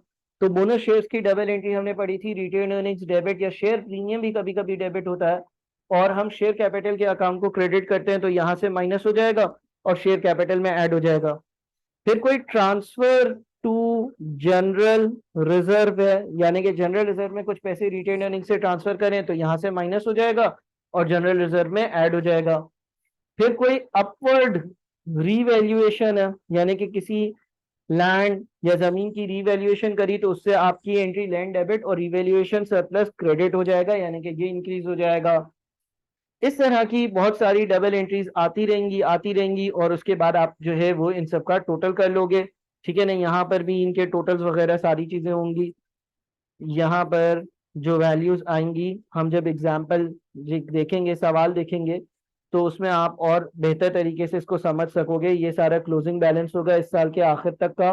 तो बोनस शेयर्स की डबल एंट्री हमने पढ़ी थी, रिटेन अर्निंग्स डेबिट, या शेयर प्रीमियम भी कभी कभी डेबिट होता है, और हम शेयर कैपिटल के अकाउंट को क्रेडिट करते हैं तो यहां से माइनस हो जाएगा और शेयर कैपिटल में ऐड हो जाएगा। फिर कोई ट्रांसफर टू जनरल रिजर्व है, यानी कि जनरल रिजर्व में कुछ पैसे रिटेन अर्निंग से ट्रांसफर करें तो यहां से माइनस हो जाएगा और जनरल रिजर्व में ऐड हो जाएगा। फिर कोई अपवर्ड रीवैल्यूएशन है, यानी कि किसी लैंड या जमीन की रीवैल्यूएशन करी तो उससे आपकी एंट्री लैंड डेबिट और रीवैल्यूएशन सरप्लस क्रेडिट हो जाएगा, यानी कि ये इंक्रीज हो जाएगा। इस तरह की बहुत सारी डबल एंट्रीज आती रहेंगी, आती रहेंगी, और उसके बाद आप जो है वो इन सब का टोटल कर लोगे। ठीक है ना, यहाँ पर भी इनके टोटल्स वगैरह सारी चीजें होंगी। यहाँ पर जो वैल्यूज आएंगी, हम जब एग्जाम्पल देखेंगे, सवाल देखेंगे, तो उसमें आप और बेहतर तरीके से इसको समझ सकोगे। ये सारा क्लोजिंग बैलेंस होगा इस साल के आखिर तक का,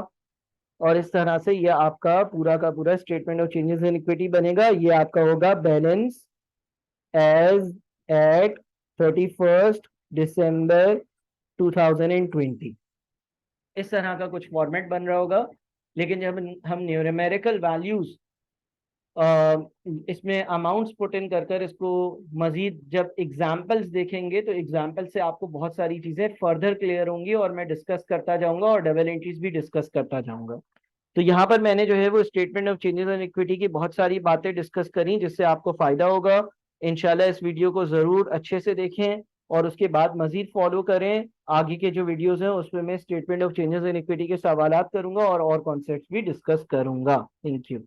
और इस तरह से ये आपका पूरा का पूरा statement of changes in equity बनेगा। ये आपका होगा बैलेंस एज एट 31 दिसंबर 2020। इस तरह का कुछ फॉर्मेट बन रहा होगा। लेकिन जब हम न्यूमेरिकल वैल्यूज इसमें अमाउंट्स पुट इन कर कर इसको मजीद जब एग्जाम्पल्स देखेंगे तो एग्जाम्पल से आपको बहुत सारी चीजें फर्दर क्लियर होंगी, और मैं डिस्कस करता जाऊंगा और डबल एंट्रीज भी डिस्कस करता जाऊंगा। तो यहाँ पर मैंने जो है वो statement of changes in equity की बहुत सारी बातें डिस्कस करी जिससे आपको फायदा होगा। इंशाल्लाह इस वीडियो को जरूर अच्छे से देखें और उसके बाद मजीद फॉलो करें। आगे के जो वीडियोस हैं उसमें मैं statement of changes in equity के सवालात करूंगा और कॉन्सेप्ट्स भी डिस्कस करूंगा। Thank you.